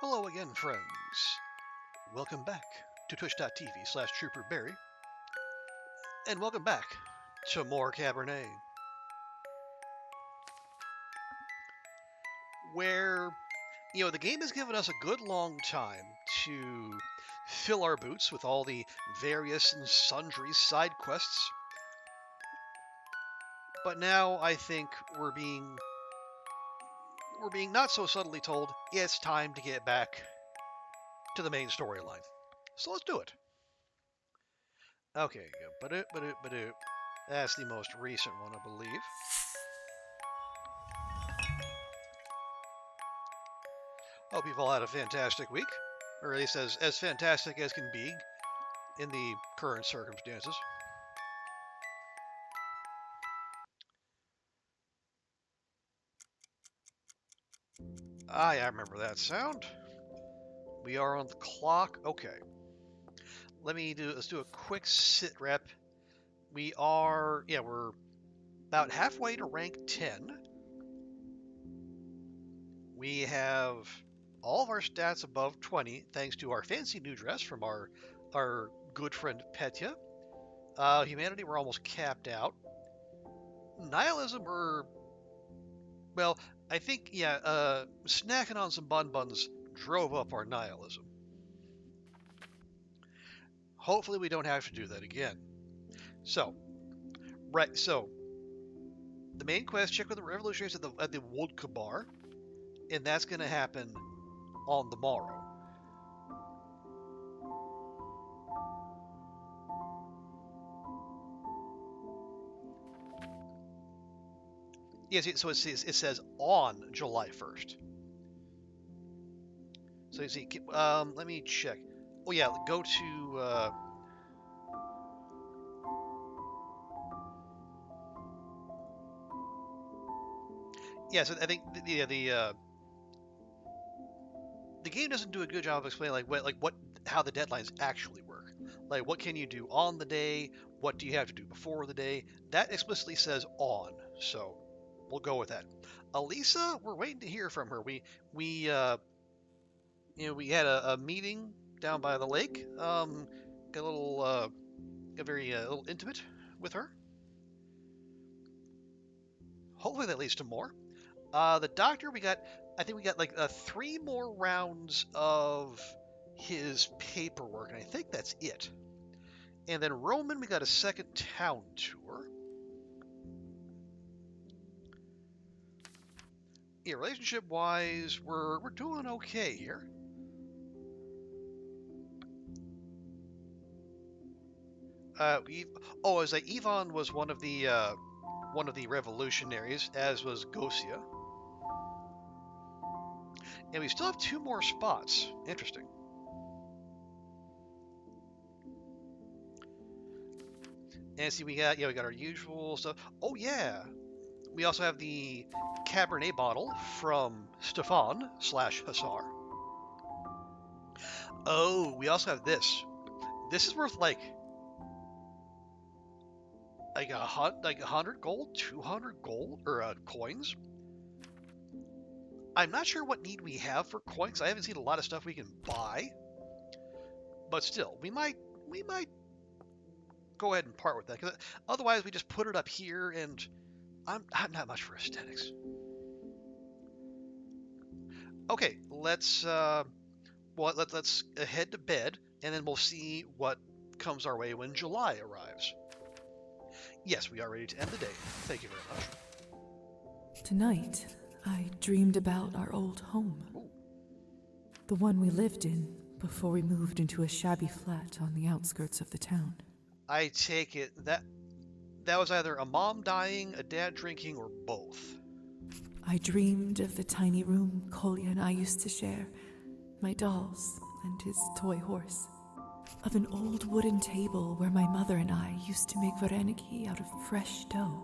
Hello again, friends. Welcome back to twitch.tv/trooperberry, and welcome back to more Cabernet, where, the game has given us a good long time to fill our boots with all the various and sundry side quests, but now I think we're being not so subtly told it's time to get back to the main storyline. So let's do it. Okay, ba-do. That's the most recent one, I believe. Hope you've all had a fantastic week, or at least as fantastic as can be in the current circumstances. Ah, yeah, I remember that sound. We are on the clock. Okay. Let's do a quick sit rep. We're about halfway to rank 10. We have all of our stats above 20, thanks to our fancy new dress from our good friend Petya. Humanity, we're almost capped out. Nihilism, I think, snacking on some buns drove up our nihilism. Hopefully we don't have to do that again. So, the main quest, check with the revolutionaries at the vodka bar, and that's going to happen on the morrow. Yes, so it says on July 1st. So you see, let me check. Oh yeah, go to. So I think the game doesn't do a good job of explaining how the deadlines actually work. Like, what can you do on the day? What do you have to do before the day? That explicitly says on, so we'll go with that. Elisa, we're waiting to hear from her. We had a meeting down by the lake. Got a little, little intimate with her. Hopefully that leads to more. The doctor, I think we got like 3 more rounds of his paperwork, and I think that's it. And then Roman, we got a second town tour. Yeah, relationship-wise, we're doing okay here. Ivan was one of the revolutionaries, as was Gosia. And we still have 2 more spots. Interesting. And see, we got our usual stuff. Oh yeah, we also have the Cabernet bottle from Stefan/Hussar. Oh, we also have this. This is worth like 100 gold, 200 gold, or coins. I'm not sure what need we have for coins. I haven't seen a lot of stuff we can buy, but still, we might go ahead and part with that, because otherwise we just put it up here, and I'm not much for aesthetics. Okay, let's head to bed, and then we'll see what comes our way when July arrives. Yes, we are ready to end the day. Thank you very much. Tonight, I dreamed about our old home. Ooh. The one we lived in before we moved into a shabby flat on the outskirts of the town. I take it that was either a mom dying, a dad drinking, or both. I dreamed of the tiny room Kolya and I used to share, my dolls and his toy horse. Of an old wooden table where my mother and I used to make vareniki out of fresh dough.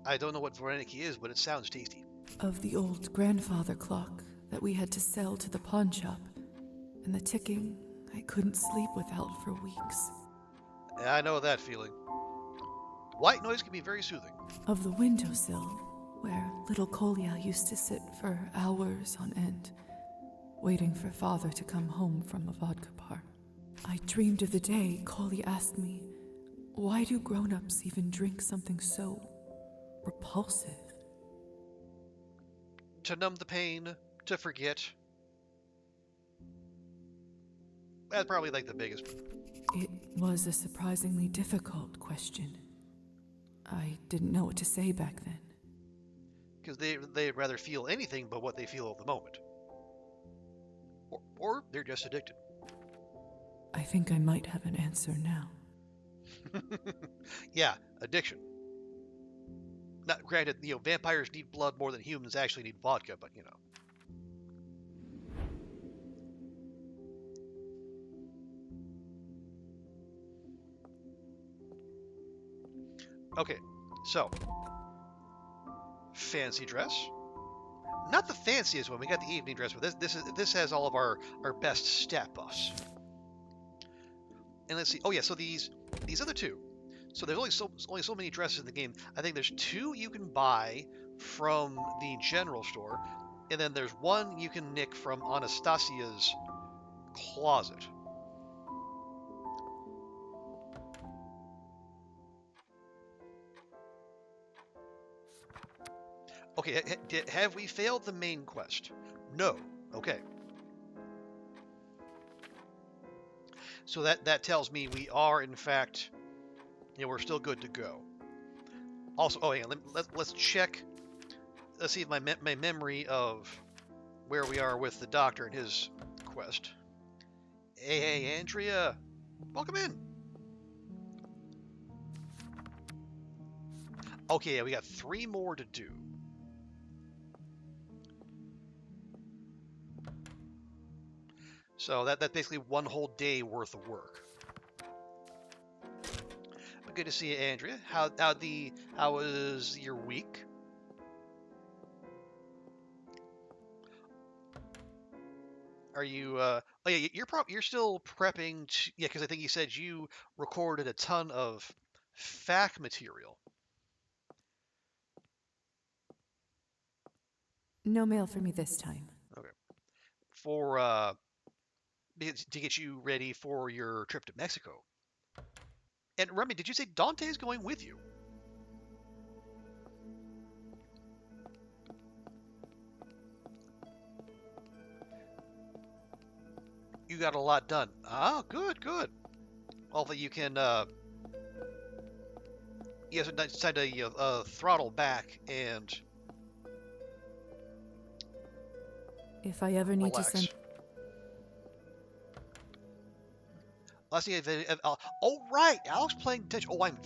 I don't know what vareniki is, but it sounds tasty. Of the old grandfather clock that we had to sell to the pawn shop, and the ticking I couldn't sleep without for weeks. I know that feeling. White noise can be very soothing. Of the windowsill where little Kolya used to sit for hours on end, waiting for Father to come home from a vodka bar. I dreamed of the day Kolya asked me, why do grown-ups even drink something so repulsive? To numb the pain, to forget. That's probably like the biggest. It was a surprisingly difficult question. I didn't know what to say back then. Because they'd rather feel anything but what they feel at the moment. Or they're just addicted. I think I might have an answer now. Yeah, addiction. Not granted, vampires need blood more than humans actually need vodka, but Okay, so fancy dress. Not the fanciest one. We got the evening dress, but this has all of our best stat buffs. And let's see. Oh yeah, so these other two. So there's only so many dresses in the game. I think there's 2 you can buy from the general store, and then there's 1 you can nick from Anastasia's closet. Okay, have we failed the main quest? No. Okay. So that tells me we are, in fact, we're still good to go. Also, oh, hang on, let's check. Let's see if my memory of where we are with the doctor and his quest. Hey, Andrea. Welcome in. Okay, we got 3 more to do. So that's basically 1 whole day worth of work. But good to see you, Andrea. How was your week? Are you? Oh yeah, you're still prepping. Yeah, because I think you said you recorded a ton of FAQ material. No mail for me this time. Okay. For to get you ready for your trip to Mexico. And Remy, did you say Dante's going with you? You got a lot done. Ah, good. Hopefully you can. You guys decide to throttle back and. If I ever need relax. to send. Last thing, oh right, Alex playing Ditch. Oh, I'm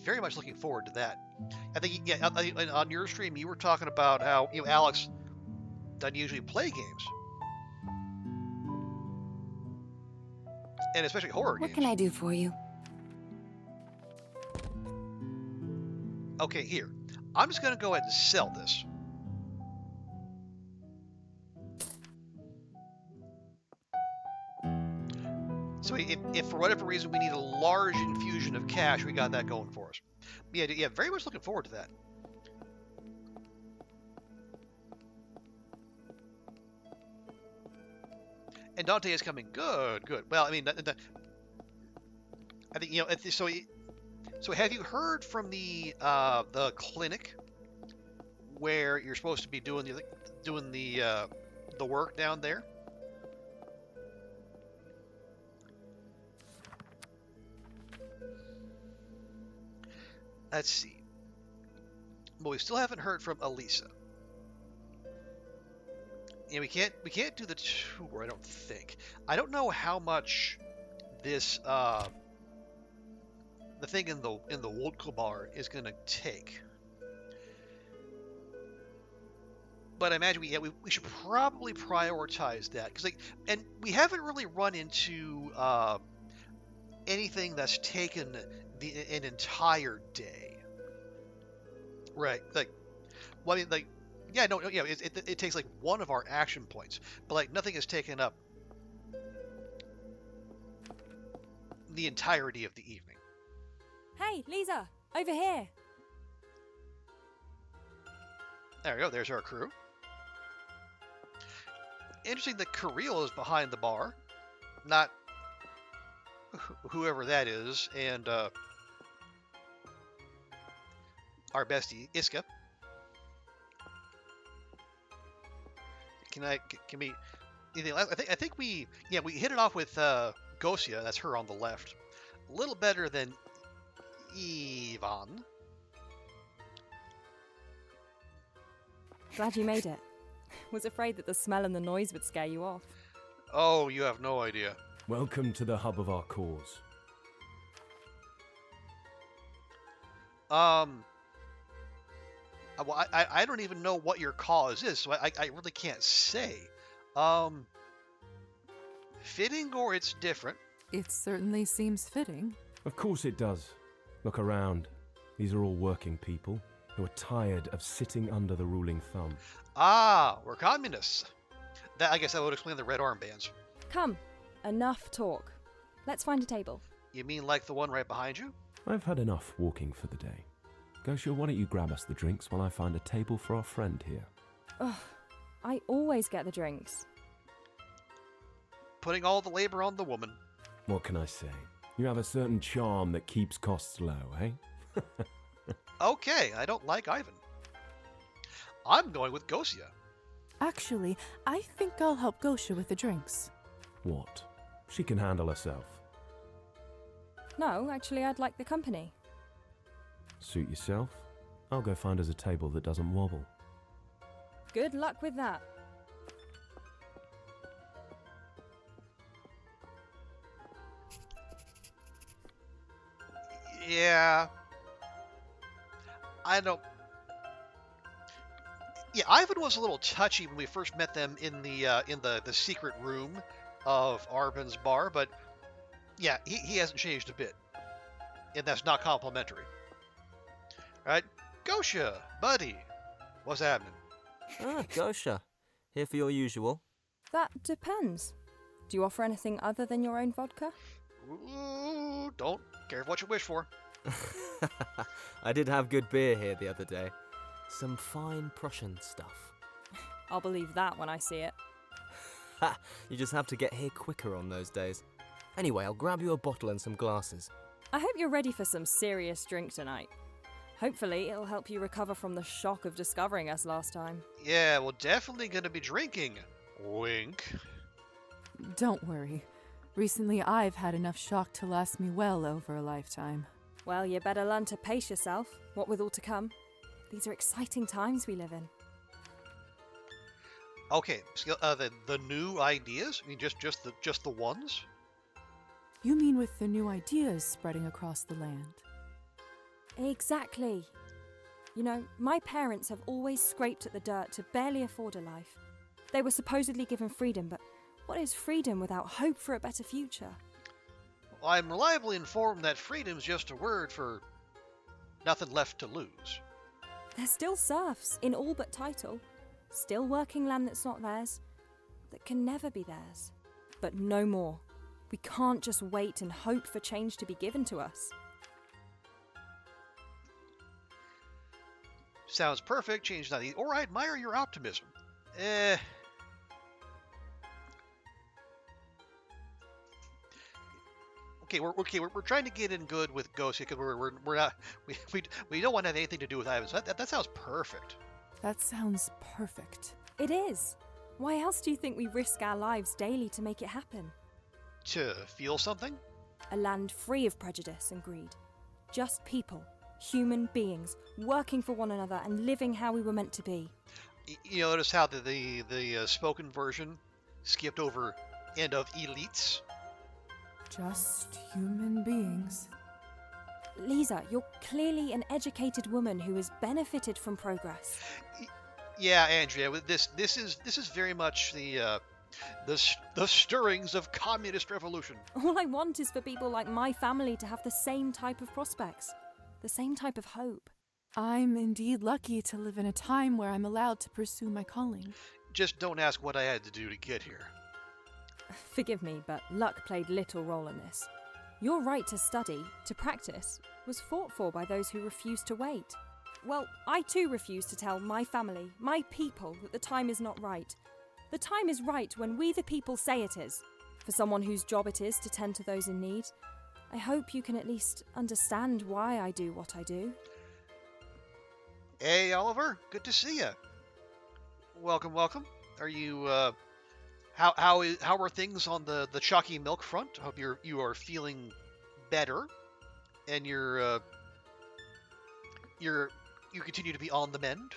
very much looking forward to that. I think on your stream you were talking about how Alex doesn't usually play games, and especially horror games. What can I do for you? Okay, here. I'm just gonna go ahead and sell this. So if for whatever reason we need a large infusion of cash, we got that going for us. Yeah, very much looking forward to that. And Dante is coming. Good. Well, I mean, I think So have you heard from the clinic where you're supposed to be doing the work down there? Let's see. But we still haven't heard from Elisa. We can't do the tour, I don't think. I don't know how much this the thing in the vodka bar is gonna take. But I imagine we should probably prioritize that because and we haven't really run into anything that's taken an entire day, right? It takes like one of our action points, but nothing has taken up the entirety of the evening. Hey, Liza, over here. There we go. There's our crew. Interesting that Kirill is behind the bar, not whoever that is, and our bestie Iska. Can we? Anything else? I think we hit it off with Gosia. That's her on the left. A little better than Ivan. Glad you made it. Was afraid that the smell and the noise would scare you off. Oh, you have no idea. Welcome to the hub of our cause. Well, I don't even know what your cause is, so I really can't say. Fitting or it's different? It certainly seems fitting. Of course it does. Look around. These are all working people who are tired of sitting under the ruling thumb. Ah, we're communists. I guess that would explain the red armbands. Come, enough talk. Let's find a table. You mean like the one right behind you? I've had enough walking for the day. Gosia, why don't you grab us the drinks while I find a table for our friend here? Ugh, I always get the drinks. Putting all the labor on the woman. What can I say? You have a certain charm that keeps costs low, eh? Okay, I don't like Ivan. I'm going with Gosia. Actually, I think I'll help Gosia with the drinks. What? She can handle herself. No, actually, I'd like the company. Suit yourself. I'll go find us a table that doesn't wobble. Good luck with that. Yeah. I don't... Yeah, Ivan was a little touchy when we first met them in the secret room of Arban's bar, but yeah, he hasn't changed a bit. And that's not complimentary. Alright, Gosia, buddy, what's happening? Ah, Gosia. Here for your usual. That depends. Do you offer anything other than your own vodka? Ooh, don't care what you wish for. I did have good beer here the other day. Some fine Prussian stuff. I'll believe that when I see it. Ha! You just have to get here quicker on those days. Anyway, I'll grab you a bottle and some glasses. I hope you're ready for some serious drink tonight. Hopefully, it'll help you recover from the shock of discovering us last time. Yeah, well, definitely gonna be drinking. Wink. Don't worry. Recently, I've had enough shock to last me well over a lifetime. Well, you better learn to pace yourself, what with all to come. These are exciting times we live in. Okay, so, the new ideas? I mean, just the ones? You mean with the new ideas spreading across the land? Exactly. You know, my parents have always scraped at the dirt to barely afford a life. They were supposedly given freedom, but what is freedom without hope for a better future? Well, I'm reliably informed that freedom's just a word for nothing left to lose. They're still serfs, in all but title. Still working land that's not theirs, that can never be theirs. But no more. We can't just wait and hope for change to be given to us. Sounds perfect, change not easy. Or I admire your optimism. Okay, we're trying to get in good with Gosia because we're not we don't want to have anything to do with Ivan. So that sounds perfect. That sounds perfect. It is. Why else do you think we risk our lives daily to make it happen? To feel something? A land free of prejudice and greed. Just people, human beings, working for one another and living how we were meant to be. You notice how the spoken version skipped over end of elites? Just human beings. Liza, you're clearly an educated woman who has benefited from progress. Yeah, Andrea, this is very much the stirrings of communist revolution. All I want is for people like my family to have the same type of prospects, the same type of hope. I'm indeed lucky to live in a time where I'm allowed to pursue my calling. Just don't ask what I had to do to get here. Forgive me, but luck played little role in this. Your right to study, to practice, was fought for by those who refused to wait. Well, I too refuse to tell my family, my people, that the time is not right. The time is right when we the people say it is. For someone whose job it is to tend to those in need, I hope you can at least understand why I do what I do. Hey, Oliver, good to see you. Welcome, welcome. Are you, how are things on the chalky milk front? I hope you are feeling better, and you continue to be on the mend.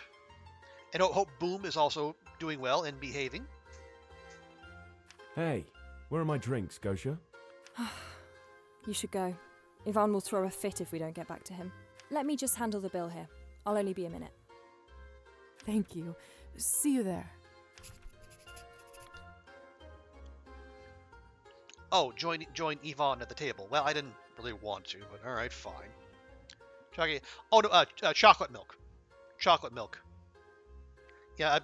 And hope Boom is also doing well and behaving. Hey, where are my drinks, Gosia? You should go. Ivan will throw a fit if we don't get back to him. Let me just handle the bill here. I'll only be a minute. Thank you. See you there. Oh, join Ivan at the table. Well, I didn't really want to, but all right, fine. Chocolate. Oh no, chocolate milk. Chocolate milk. Yeah,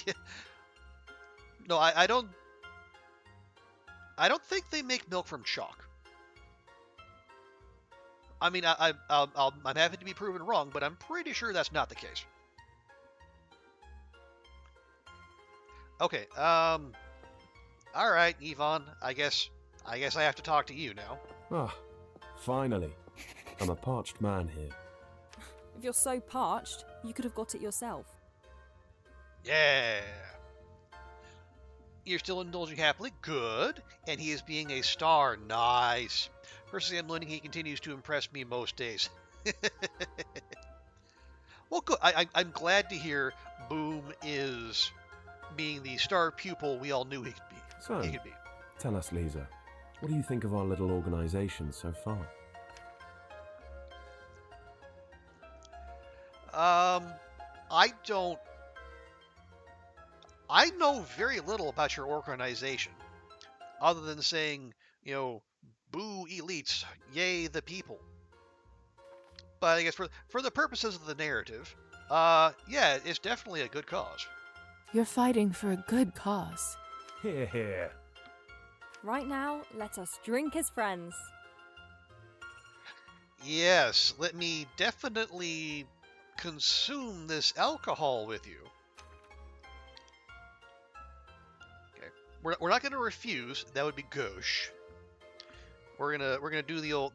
yeah. No, I don't think they make milk from chalk. I mean, I'm happy to be proven wrong, but I'm pretty sure that's not the case. Okay, all right, Ivan. I guess I have to talk to you now. Ah, finally. I'm a parched man here. If you're so parched, you could have got it yourself. Yeah. You're still indulging happily? Good. And he is being a star. Nice. Personally, I'm learning he continues to impress me most days. Well, good. I'm glad to hear Boom is being the star pupil we all knew he could be. So, tell us, Liza, what do you think of our little organization so far? I know very little about your organization, other than saying, boo elites, yay the people. But I guess for the purposes of the narrative, yeah, it's definitely a good cause. You're fighting for a good cause. Hear, hear. Right now, let us drink as friends. Yes, let me definitely consume this alcohol with you. Okay, we're not gonna refuse. That would be gauche. We're gonna do the old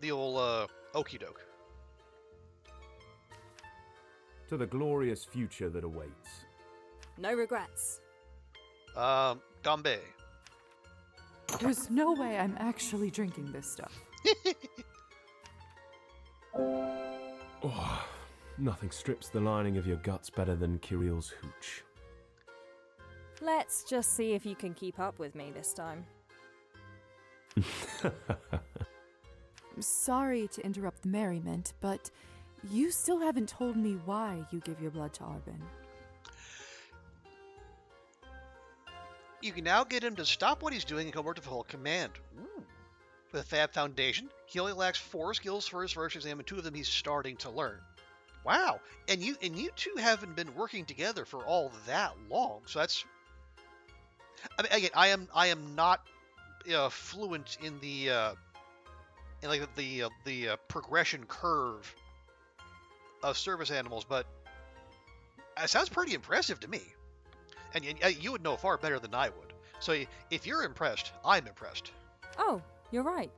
okey doke. To the glorious future that awaits. No regrets. Gombe. There's no way I'm actually drinking this stuff. Oh, nothing strips the lining of your guts better than Kirill's hooch. Let's just see if you can keep up with me this time. I'm sorry to interrupt the merriment, but you still haven't told me why you give your blood to Arban. You can now get him to stop what he's doing and come over to full command. Ooh. With Fab Foundation, he only lacks 4 skills for his first exam, and 2 of them he's starting to learn. Wow, and you two haven't been working together for all that long, so that's. I mean, again, I am not fluent in the progression curve of service animals, but it sounds pretty impressive to me. And you would know far better than I would. So if you're impressed, I'm impressed. Oh, you're right.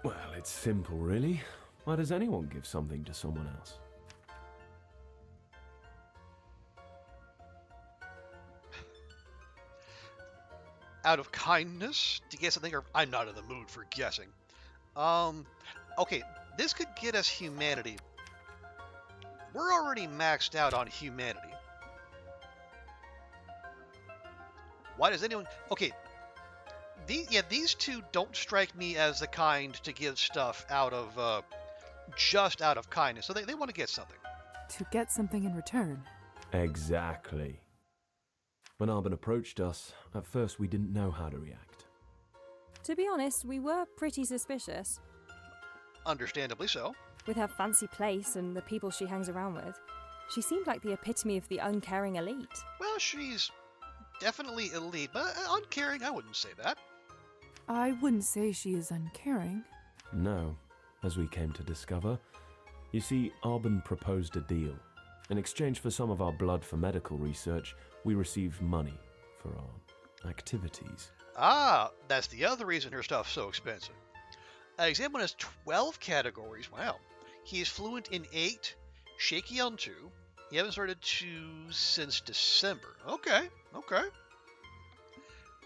Well, it's simple, really. Why does anyone give something to someone else? Out of kindness to get something, or I'm not in the mood for guessing. Okay, this could get us humanity. We're already maxed out on humanity. Why does anyone... Okay, these two don't strike me as the kind to give stuff out of, just out of kindness. So they want to get something. To get something in return. Exactly. When Arban approached us, at first we didn't know how to react. To be honest, we were pretty suspicious. Understandably so. With her fancy place and the people she hangs around with, she seemed like the epitome of the uncaring elite. Well, she's definitely elite, but uncaring, I wouldn't say that. I wouldn't say she is uncaring. No, as we came to discover. You see, Arban proposed a deal. In exchange for some of our blood for medical research, we received money for our activities. Ah, that's the other reason her stuff's so expensive. Exam 1 has 12 categories. Wow. He is fluent in 8, shaky on 2. He hasn't started 2 since December. Okay.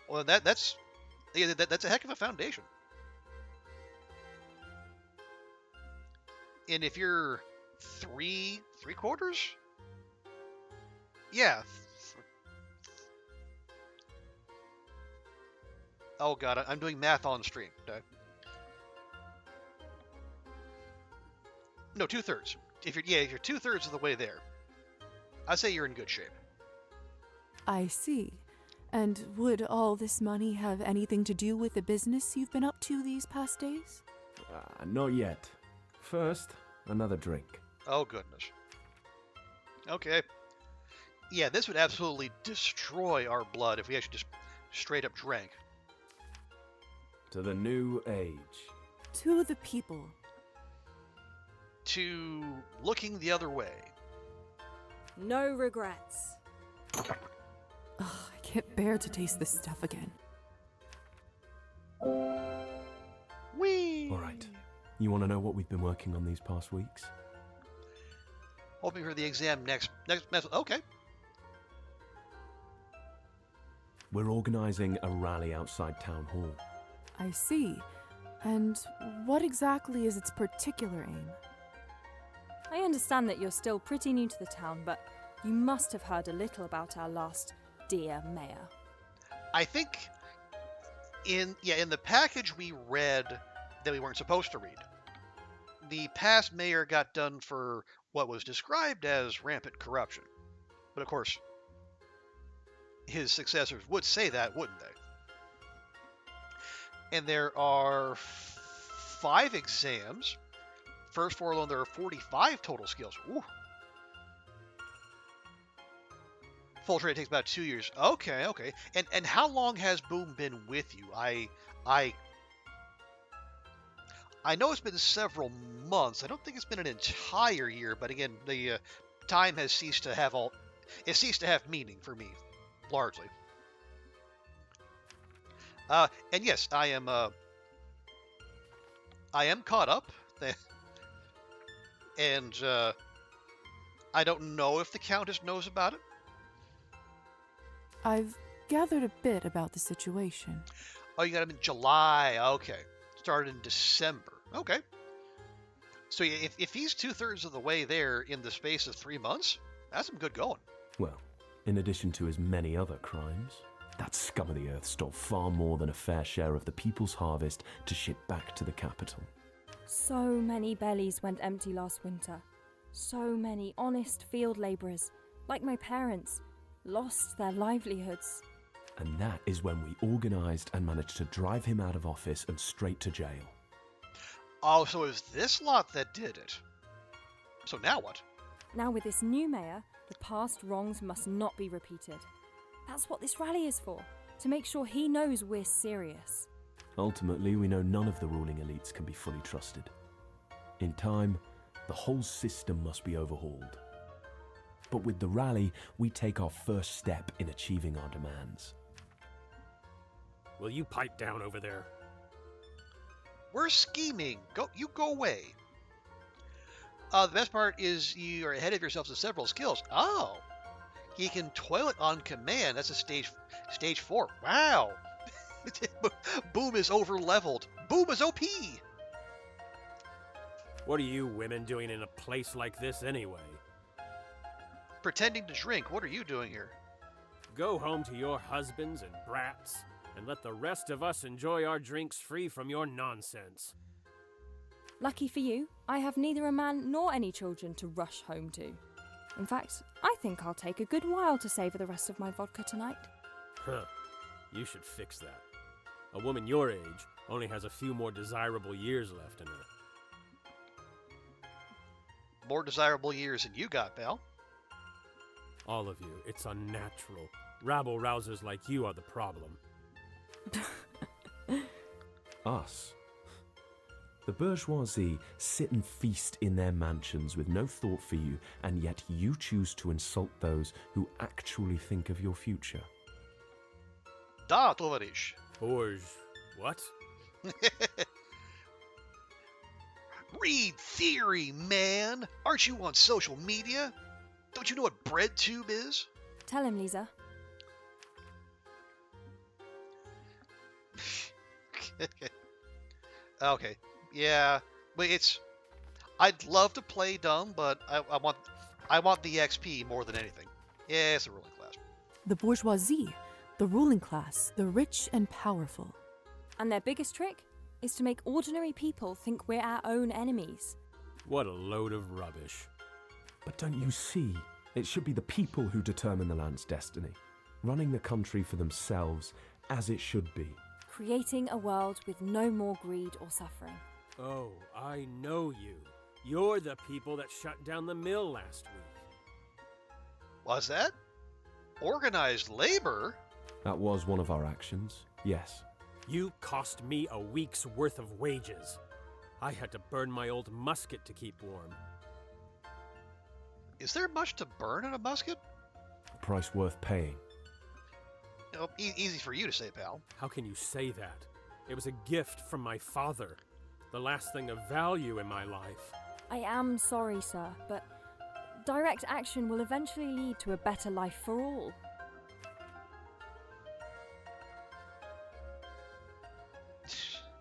Well, that's a heck of a foundation. And if you're three quarters, yeah. Oh god, I'm doing math on stream. No, 2/3. If you're 2/3 of the way there, I'd say you're in good shape. I see. And would all this money have anything to do with the business you've been up to these past days? Not yet. First, another drink. Oh goodness. Okay. Yeah, this would absolutely destroy our blood if we actually just straight up drank. To the new age. To the people. To looking the other way. No regrets. Ugh, I can't bear to taste this stuff again. Whee! All right. You want to know what we've been working on these past weeks? Hoping for the exam next. Okay. We're organizing a rally outside Town Hall. I see. And what exactly is its particular aim? I understand that you're still pretty new to the town, but you must have heard a little about our last dear mayor. I think in the package we read that we weren't supposed to read, the past mayor got done for what was described as rampant corruption. But of course, his successors would say that, wouldn't they? And there are 5 exams. First 4 alone, there are 45 total skills. Ooh. Full trade takes about 2 years. Okay. And how long has Boom been with you? I know it's been several months. I don't think it's been an entire year, but again, the time has ceased to have meaning for me, largely. And yes, I am caught up, and I don't know if the Countess knows about it. I've gathered a bit about the situation. Oh, you got him in July. Okay, started in December. Okay. So if he's 2/3 of the way there in the space of 3 months, that's some good going. Well, in addition to his many other crimes, that scum of the earth stole far more than a fair share of the people's harvest to ship back to the capital. So many bellies went empty last winter. So many honest field labourers, like my parents, lost their livelihoods. And that is when we organised and managed to drive him out of office and straight to jail. Oh, so it was this lot that did it. So now what? Now with this new mayor, the past wrongs must not be repeated. That's what this rally is for, to make sure he knows we're serious. Ultimately, we know none of the ruling elites can be fully trusted. In time, the whole system must be overhauled. But with the rally, we take our first step in achieving our demands. Will you pipe down over there? We're scheming. You go away. The best part is you are ahead of yourselves in several skills. Oh, he can toilet on command. That's a stage 4. Wow. Boom is over leveled. Boom is OP. What are you women doing in a place like this anyway? Pretending to drink. What are you doing here? Go home to your husbands and brats, and let the rest of us enjoy our drinks free from your nonsense. Lucky for you, I have neither a man nor any children to rush home to. In fact, I think I'll take a good while to savour the rest of my vodka tonight. Huh. You should fix that. A woman your age only has a few more desirable years left in her. More desirable years than you got, pal. All of you, it's unnatural. Rabble-rousers like you are the problem. Us. The bourgeoisie sit and feast in their mansions with no thought for you, and yet you choose to insult those who actually think of your future. Da, tovarищ. Or what? Read theory, man! Aren't you on social media? Don't you know what BreadTube is? Tell him, Liza. Okay, yeah, but I'd love to play dumb, but I want the XP more than anything. Yeah, it's a ruling class. The bourgeoisie, the ruling class, the rich and powerful. And their biggest trick is to make ordinary people think we're our own enemies. What a load of rubbish. But don't you see? It should be the people who determine the land's destiny, running the country for themselves as it should be. Creating a world with no more greed or suffering. Oh, I know you. You're the people that shut down the mill last week. Was that? Organized labor? That was one of our actions, yes. You cost me a week's worth of wages. I had to burn my old musket to keep warm. Is there much to burn in a musket? A price worth paying. Oh, easy for you to say, pal. How can you say that? It was a gift from my father. The last thing of value in my life. I am sorry, sir, but direct action will eventually lead to a better life for all.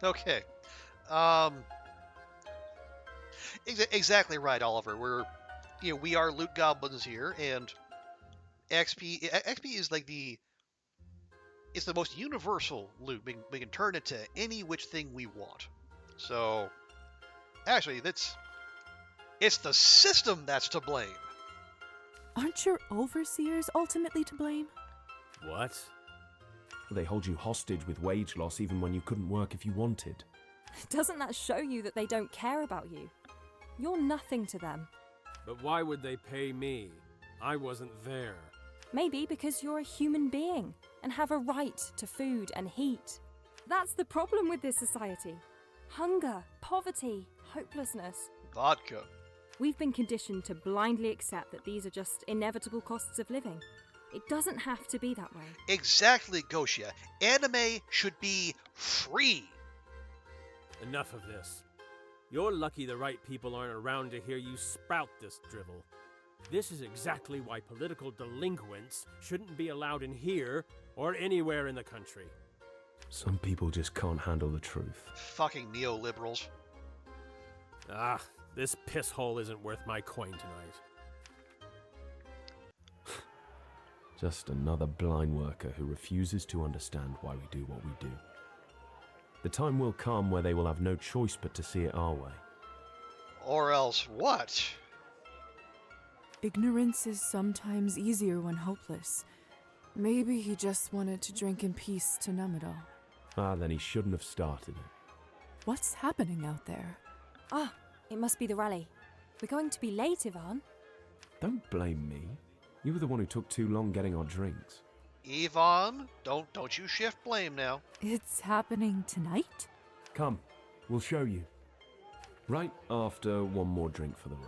Okay. Exactly right, Oliver. We are loot goblins here, and XP is like it's the most universal loot. We can turn it to any which thing we want. So, actually, it's the system that's to blame. Aren't your overseers ultimately to blame? What? They hold you hostage with wage loss even when you couldn't work if you wanted. Doesn't that show you that they don't care about you? You're nothing to them. But why would they pay me? I wasn't there. Maybe because you're a human being and have a right to food and heat. That's the problem with this society. Hunger, poverty, hopelessness. Vodka. We've been conditioned to blindly accept that these are just inevitable costs of living. It doesn't have to be that way. Exactly, Gosia. Anime should be free. Enough of this. You're lucky the right people aren't around to hear you sprout this drivel. This is exactly why political delinquents shouldn't be allowed in here or anywhere in the country. Some people just can't handle the truth. Fucking neoliberals. Ah, this piss hole isn't worth my coin tonight. Just another blind worker who refuses to understand why we do what we do. The time will come where they will have no choice but to see it our way. Or else what? Ignorance is sometimes easier when hopeless. Maybe he just wanted to drink in peace to numb it all. Ah, then he shouldn't have started it. What's happening out there? Ah, it must be the rally. We're going to be late, Ivan. Don't blame me. You were the one who took too long getting our drinks. Ivan, don't you shift blame now. It's happening tonight? Come, we'll show you. Right after one more drink for the road.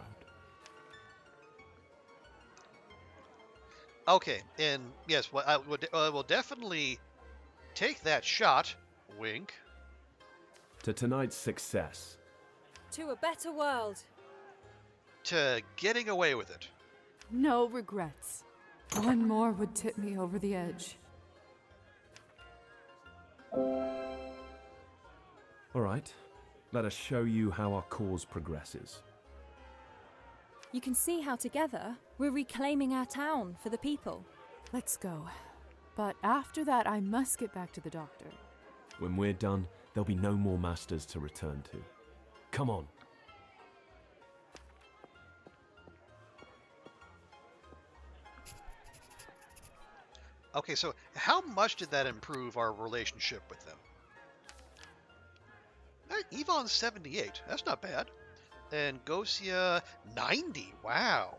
Okay, and yes, I will definitely take that shot. Wink. To tonight's success. To a better world. To getting away with it. No regrets. One more would tip me over the edge. All right, let us show you how our cause progresses. You can see how together we're reclaiming our town for the people. Let's go. But after that, I must get back to the doctor. When we're done, there'll be no more masters to return to. Come on. Okay, so how much did that improve our relationship with them? Ivan's 78. That's not bad. And Gosia 90. Wow.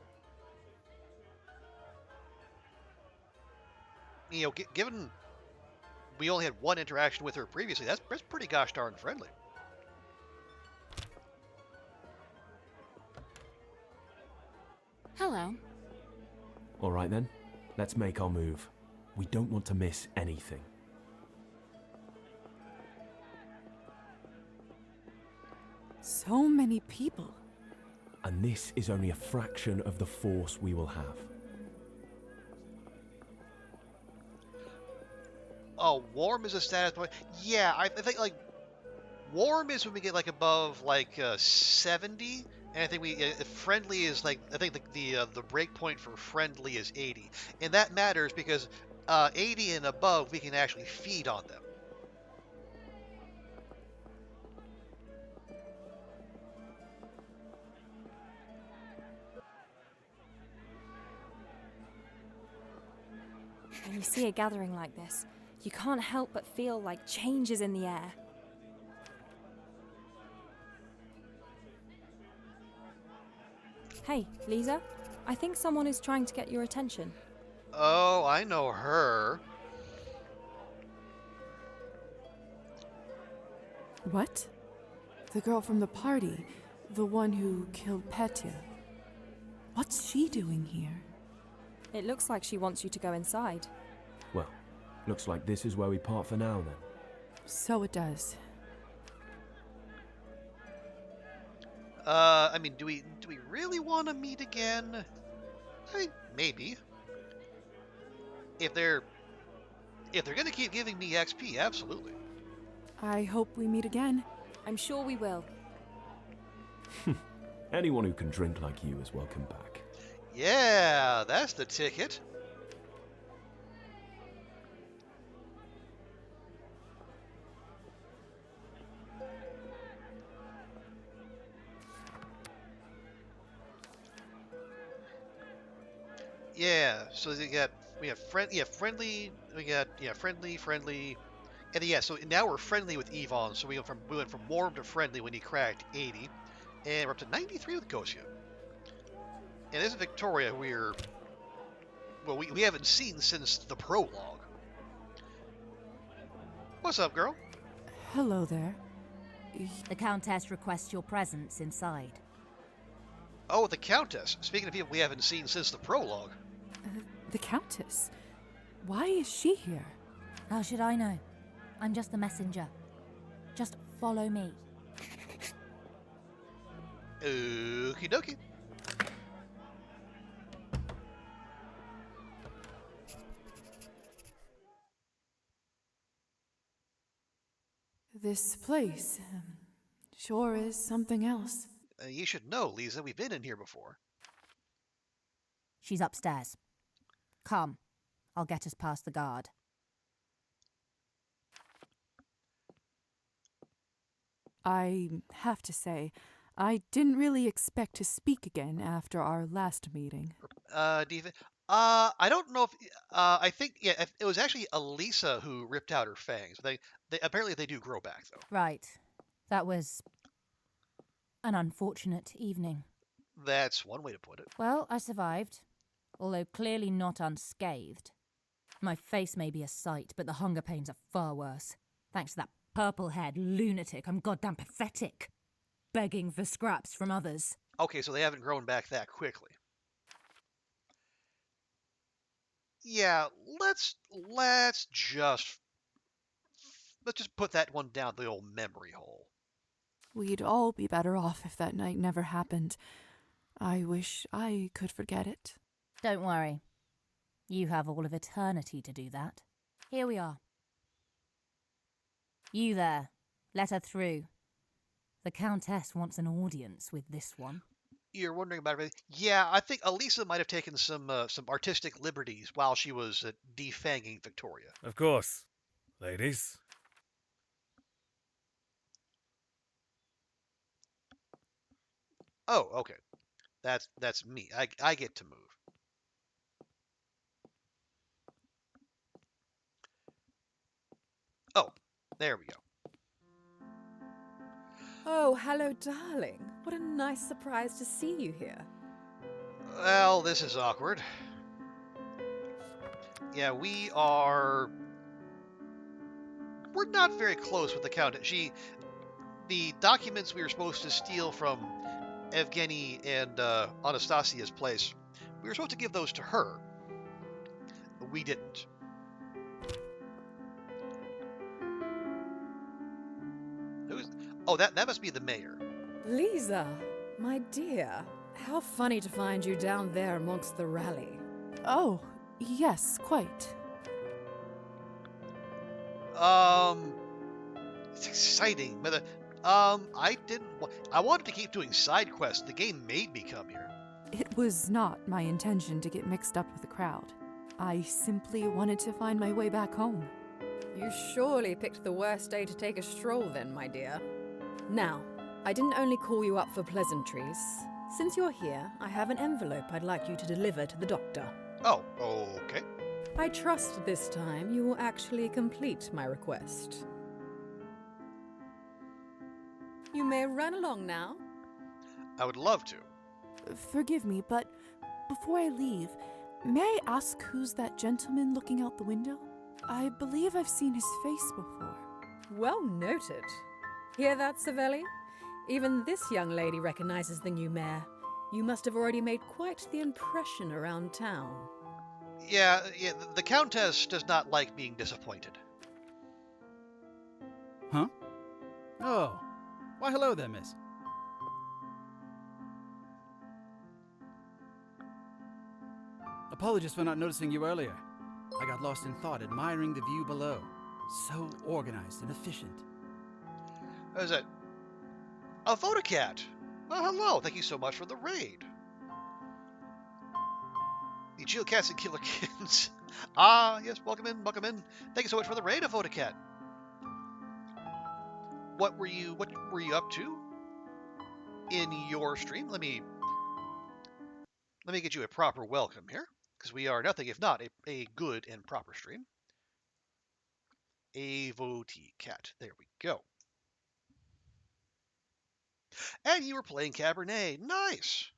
You know, given we only had one interaction with her previously, that's pretty gosh darn friendly. Hello. All right then, let's make our move. We don't want to miss anything. So many people. And this is only a fraction of the force we will have. Oh, warm is a status point. Yeah, I think like warm is when we get like above like 70, and I think we friendly is like I think the break point for friendly is 80, and that matters because 80 and above we can actually feed on them. When you see a gathering like this, you can't help but feel like change is in the air. Hey, Liza, I think someone is trying to get your attention. Oh, I know her. What? The girl from the party, the one who killed Petya. What's she doing here? It looks like she wants you to go inside. Well, looks like this is where we part for now then. So it does. I mean, do we really want to meet again? I mean, maybe. If they're gonna keep giving me XP, absolutely. I hope we meet again. I'm sure we will. Anyone who can drink like you is welcome back. Yeah, that's the ticket. Yeah, so we have friendly, friendly, and yeah, so now we're friendly with Ivan. So we went from warm to friendly when he cracked 80, and we're up to 93 with Gosia. And this is Viktoriya. We haven't seen since the prologue. What's up, girl? Hello there. The Countess requests your presence inside. Oh, the Countess. Speaking of people we haven't seen since the prologue. The Countess? Why is she here? How should I know? I'm just the messenger. Just follow me. Okie dokie. This place sure is something else. You should know, Liza, we've been in here before. She's upstairs. Come, I'll get us past the guard. I have to say, I didn't really expect to speak again after our last meeting. Do you think? I don't know if. I think it was actually Elisa who ripped out her fangs. They apparently they do grow back though. Right. That was an unfortunate evening. That's one way to put it. Well, I survived, although clearly not unscathed. My face may be a sight, but the hunger pains are far worse. Thanks to that purple-haired lunatic, I'm goddamn pathetic. Begging for scraps from others. Okay, so they haven't grown back that quickly. Yeah, let's just put that one down the old memory hole. We'd all be better off if that night never happened. I wish I could forget it. Don't worry. You have all of eternity to do that. Here we are. You there. Let her through. The Countess wants an audience with this one. You're wondering about everything. Yeah, I think Elisa might have taken some artistic liberties while she was defanging Viktoriya. Of course. Ladies. Oh, okay. That's me. I get to move. Oh, there we go. Oh, hello, darling. What a nice surprise to see you here. Well, this is awkward. Yeah, we're not very close with the Countess. The documents we were supposed to steal from Evgeny and Anastasia's place, we were supposed to give those to her. But we didn't. Oh, that must be the mayor. Liza, my dear, how funny to find you down there amongst the rally. Oh, yes, quite. It's exciting, but I didn't. I wanted to keep doing side quests. The game made me come here. It was not my intention to get mixed up with the crowd. I simply wanted to find my way back home. You surely picked the worst day to take a stroll then, my dear. Now, I didn't only call you up for pleasantries. Since you're here, I have an envelope I'd like you to deliver to the doctor. Oh, okay. I trust this time you will actually complete my request. You may run along now. I would love to. Forgive me, but before I leave, may I ask who's that gentleman looking out the window? I believe I've seen his face before. Well noted. Hear that, Savelli? Even this young lady recognizes the new mayor. You must have already made quite the impression around town. Yeah, the Countess does not like being disappointed. Huh? Oh. Why, hello there, miss. Apologies for not noticing you earlier. I got lost in thought, admiring the view below. So organized and efficient. What is it? A Vodacat! Well, hello. Thank you so much for the raid. The Geocats and Killer Kittens. Ah, yes, welcome in, welcome in. Thank you so much for the raid, a Vodacat. What were you up to in your stream? Let me get you a proper welcome here, because we are nothing if not a good and proper stream. A Vodacat. There we go. And you were playing Cabernet. Nice.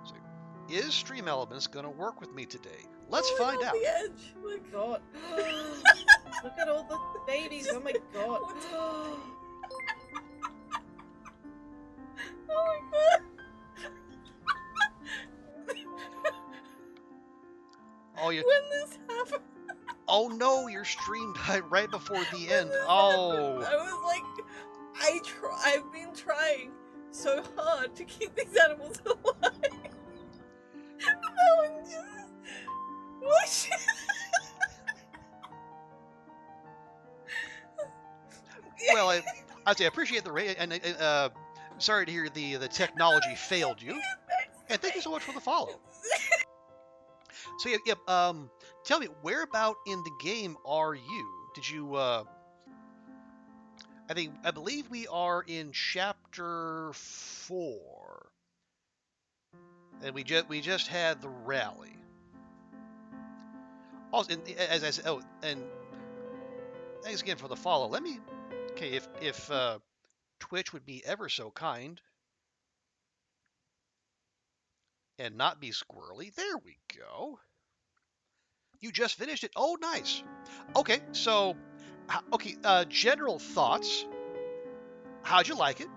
So, is Stream Elements going to work with me today? Let's find out. The edge. Oh my god. Look at all the babies. Oh my god. Oh my god. Oh, you. When this happened. Oh no, your stream died right before the end. Happened, Oh. I was like, I've been trying so hard to keep these animals alive. No one just. What? Well, I appreciate the raid, and sorry to hear the technology failed you. And thank you so much for the follow. So tell me, where about in the game are you? Did you? I believe we are in chapter 4, and we just had the rally. Also, as I said, and thanks again for the follow. Let me, okay, if Twitch would be ever so kind and not be squirrely. There we go. You just finished it. Oh, nice. Okay, so, general thoughts. How'd you like it?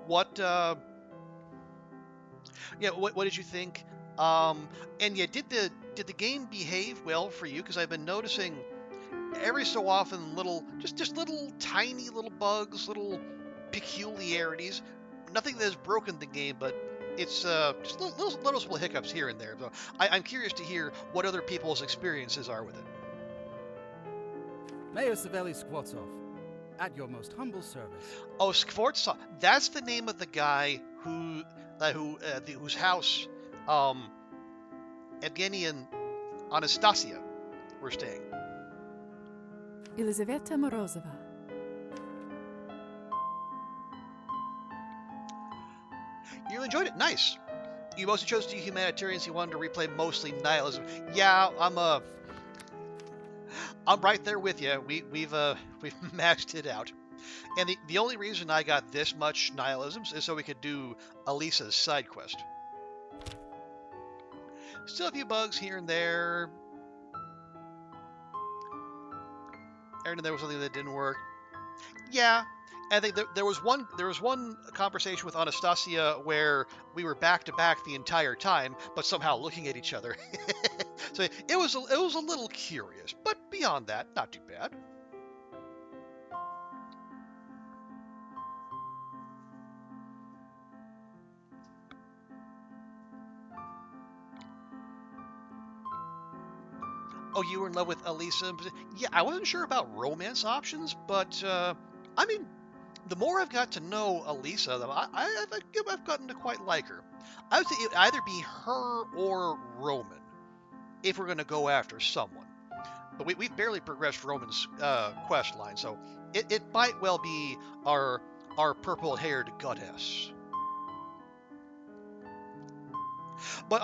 What did you think? And yeah, did the game behave well for you? Because I've been noticing every so often just little tiny little bugs, little peculiarities. Nothing that has broken the game, but it's just little noticeable hiccups here and there. So I'm curious to hear what other people's experiences are with it. Mayor Savelli Skvortsov, at your most humble service. Oh, Skvortsov, that's the name of the guy whose house Evgeny and Anastasia were staying. Elizaveta Morozova. You enjoyed it. Nice. You mostly chose to be humanitarians. You wanted to replay mostly nihilism. Yeah, I'm right there with you. We've maxed it out. And the only reason I got this much nihilism is so we could do Elisa's side quest. Still a few bugs here and there. And there was something that didn't work. Yeah. I think there was one conversation with Anastasia where we were back to back the entire time, but somehow looking at each other. So it was a little curious, but beyond that, not too bad. Oh, you were in love with Elisa? Yeah, I wasn't sure about romance options, but I mean, the more I've got to know Elisa, I've gotten to quite like her. I would say it would either be her or Roman if we're going to go after someone. But we've barely progressed Roman's quest line, so it might well be our purple-haired goddess. But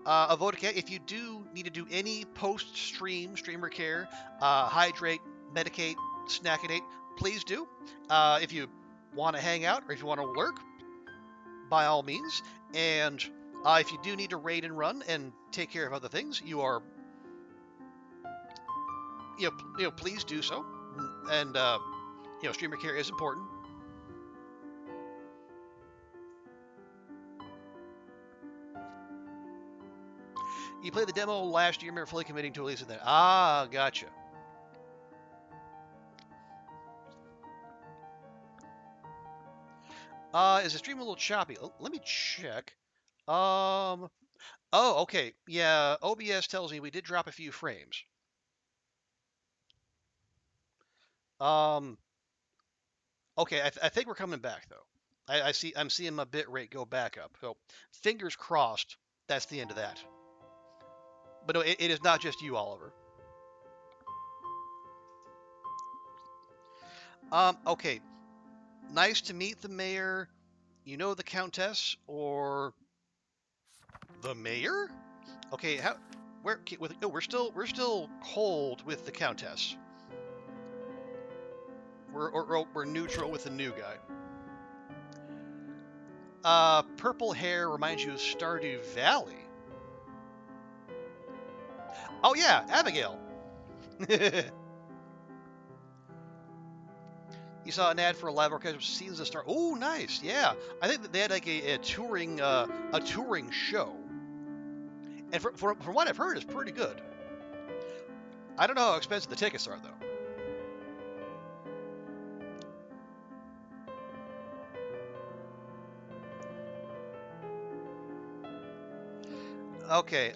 Vodka, if you do need to do any streamer care, hydrate, medicate, snackinate, please do. If you want to hang out or if you want to lurk, by all means. And if you do need to raid and run and take care of other things, you are, please do so. And streamer care is important. You played the demo last year, remember fully committing to Elisa then. Ah, gotcha. Is the stream a little choppy? Let me check. Oh, okay. Yeah, OBS tells me we did drop a few frames. Okay, I think we're coming back though. I'm seeing my bit rate go back up. So fingers crossed. That's the end of that. But no, it is not just you, Oliver. Okay. Nice to meet the mayor. You know the Countess or the mayor? Okay, we're still cold with the Countess. We're neutral with the new guy. Purple hair reminds you of Stardew Valley. Oh yeah, Abigail. You saw an ad for a live orchestra Seasons of Star. Oh, nice. Yeah, I think that they had like a touring show, and from what I've heard, it's pretty good. I don't know how expensive the tickets are though. Okay.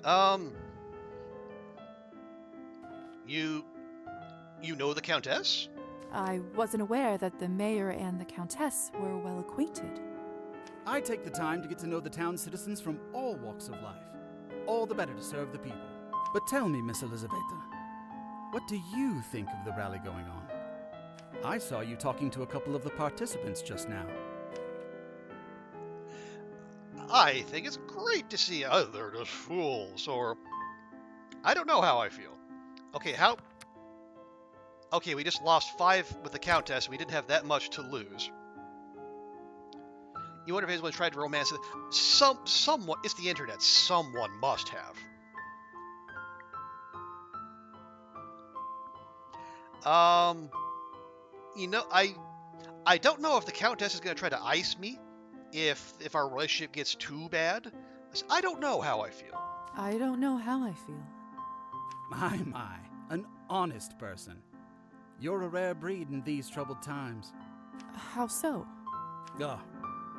You know the Countess? I wasn't aware that the mayor and the countess were well acquainted. I take the time to get to know the town citizens from all walks of life. All the better to serve the people. But tell me, Miss Elizabeta, what do you think of the rally going on? I saw you talking to a couple of the participants just now. I think it's great to see they're just fools, or I don't know how I feel. Okay, we just lost 5 with the Countess. We didn't have that much to lose. You wonder if anyone tried to romance it. Someone, it's the internet. Someone must have. I don't know if the Countess is going to try to ice me if our relationship gets too bad. I don't know how I feel. I don't know how I feel. My, an honest person. You're a rare breed in these troubled times. How so?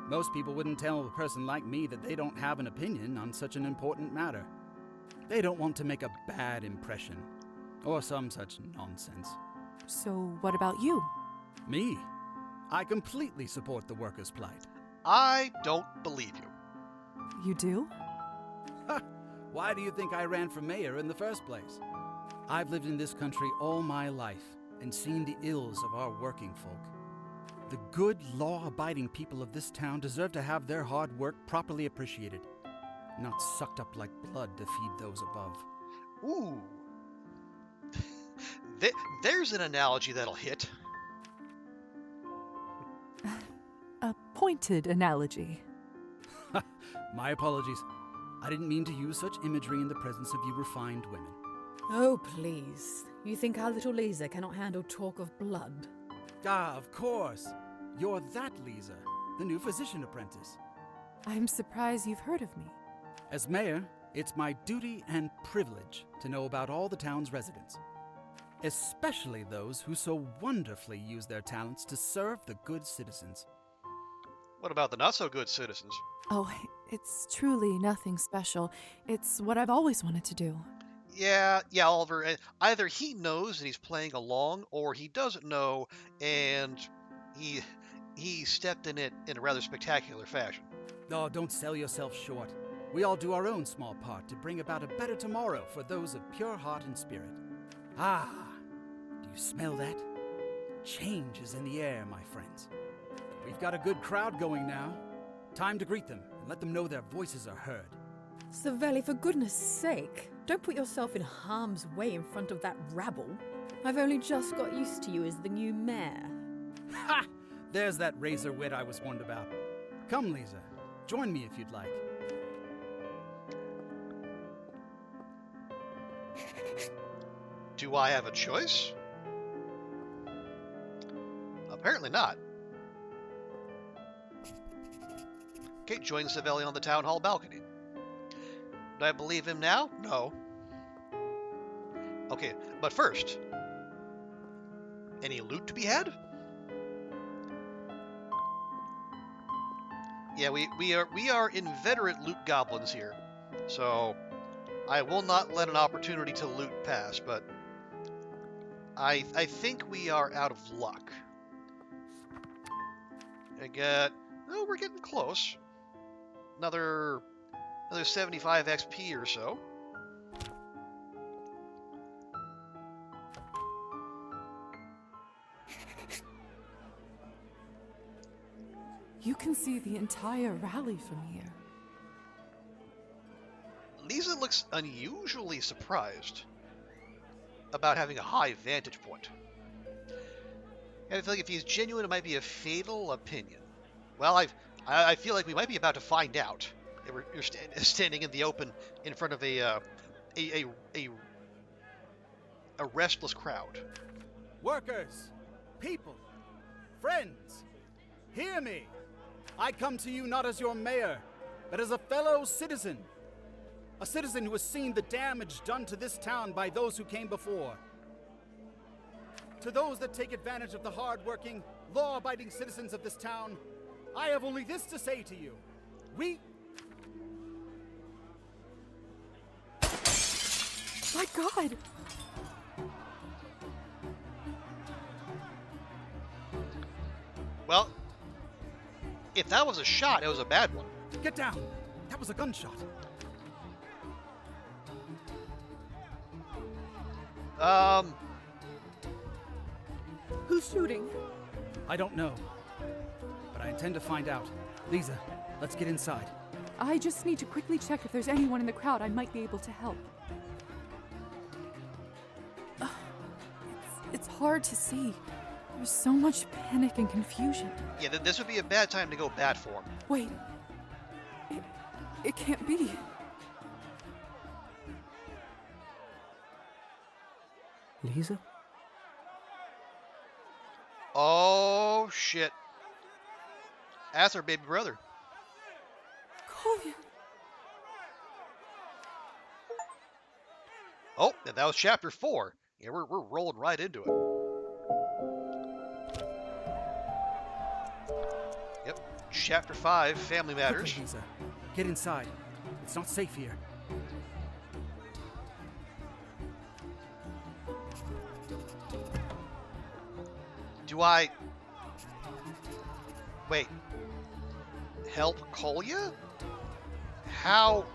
Most people wouldn't tell a person like me that they don't have an opinion on such an important matter. They don't want to make a bad impression, or some such nonsense. So what about you? Me? I completely support the workers' plight. I don't believe you. You do? Why do you think I ran for mayor in the first place? I've lived in this country all my life and seen the ills of our working folk. The good, law-abiding people of this town deserve to have their hard work properly appreciated, not sucked up like blood to feed those above. Ooh. There's an analogy that'll hit. A pointed analogy. My apologies. I didn't mean to use such imagery in the presence of you refined women. Oh, please. You think our little Liza cannot handle talk of blood? Of course. You're that Liza, the new physician apprentice. I'm surprised you've heard of me. As mayor, it's my duty and privilege to know about all the town's residents, especially those who so wonderfully use their talents to serve the good citizens. What about the not-so-good citizens? Oh, it's truly nothing special. It's what I've always wanted to do. Yeah, Oliver. Either he knows and he's playing along, or he doesn't know and he he stepped in it in a rather spectacular fashion. Oh, don't sell yourself short. We all do our own small part to bring about a better tomorrow for those of pure heart and spirit. Ah, do you smell that? Change is in the air, my friends. We've got a good crowd going now. Time to greet them and let them know their voices are heard. Savelli, for goodness sake, don't put yourself in harm's way in front of that rabble. I've only just got used to you as the new mayor. Ha! There's that razor wit I was warned about. Come, Liza. Join me if you'd like. Do I have a choice? Apparently not. Okay, join Savelli on the town hall balcony. Do I believe him now? No. Okay, but first, any loot to be had? Yeah, we are inveterate loot goblins here, so I will not let an opportunity to loot pass. But I think we are out of luck. We're getting close. Another 75 XP or so. You can see the entire rally from here. Liza looks unusually surprised about having a high vantage point. And I feel like if he's genuine, it might be a fatal opinion. Well, I feel like we might be about to find out. You're standing in the open in front of a restless crowd. Workers, people, friends, hear me. I come to you not as your mayor, but as a fellow citizen. A citizen who has seen the damage done to this town by those who came before. To those that take advantage of the hard-working, law-abiding citizens of this town, I have only this to say to you. My God! Well, if that was a shot, it was a bad one. Get down! That was a gunshot. Who's shooting? I don't know, but I intend to find out. Liza, let's get inside. I just need to quickly check if there's anyone in the crowd I might be able to help. It's hard to see. There's so much panic and confusion. Yeah, this would be a bad time to go bat form. Wait. It can't be. Liza? Oh, shit. That's our baby brother. Kolya. Oh, that was chapter 4. Yeah, we're rolling right into it. Yep, chapter 5, Family Matters. Quickly, Liza. Get inside. It's not safe here. Do I... Wait. Help Kolya? How...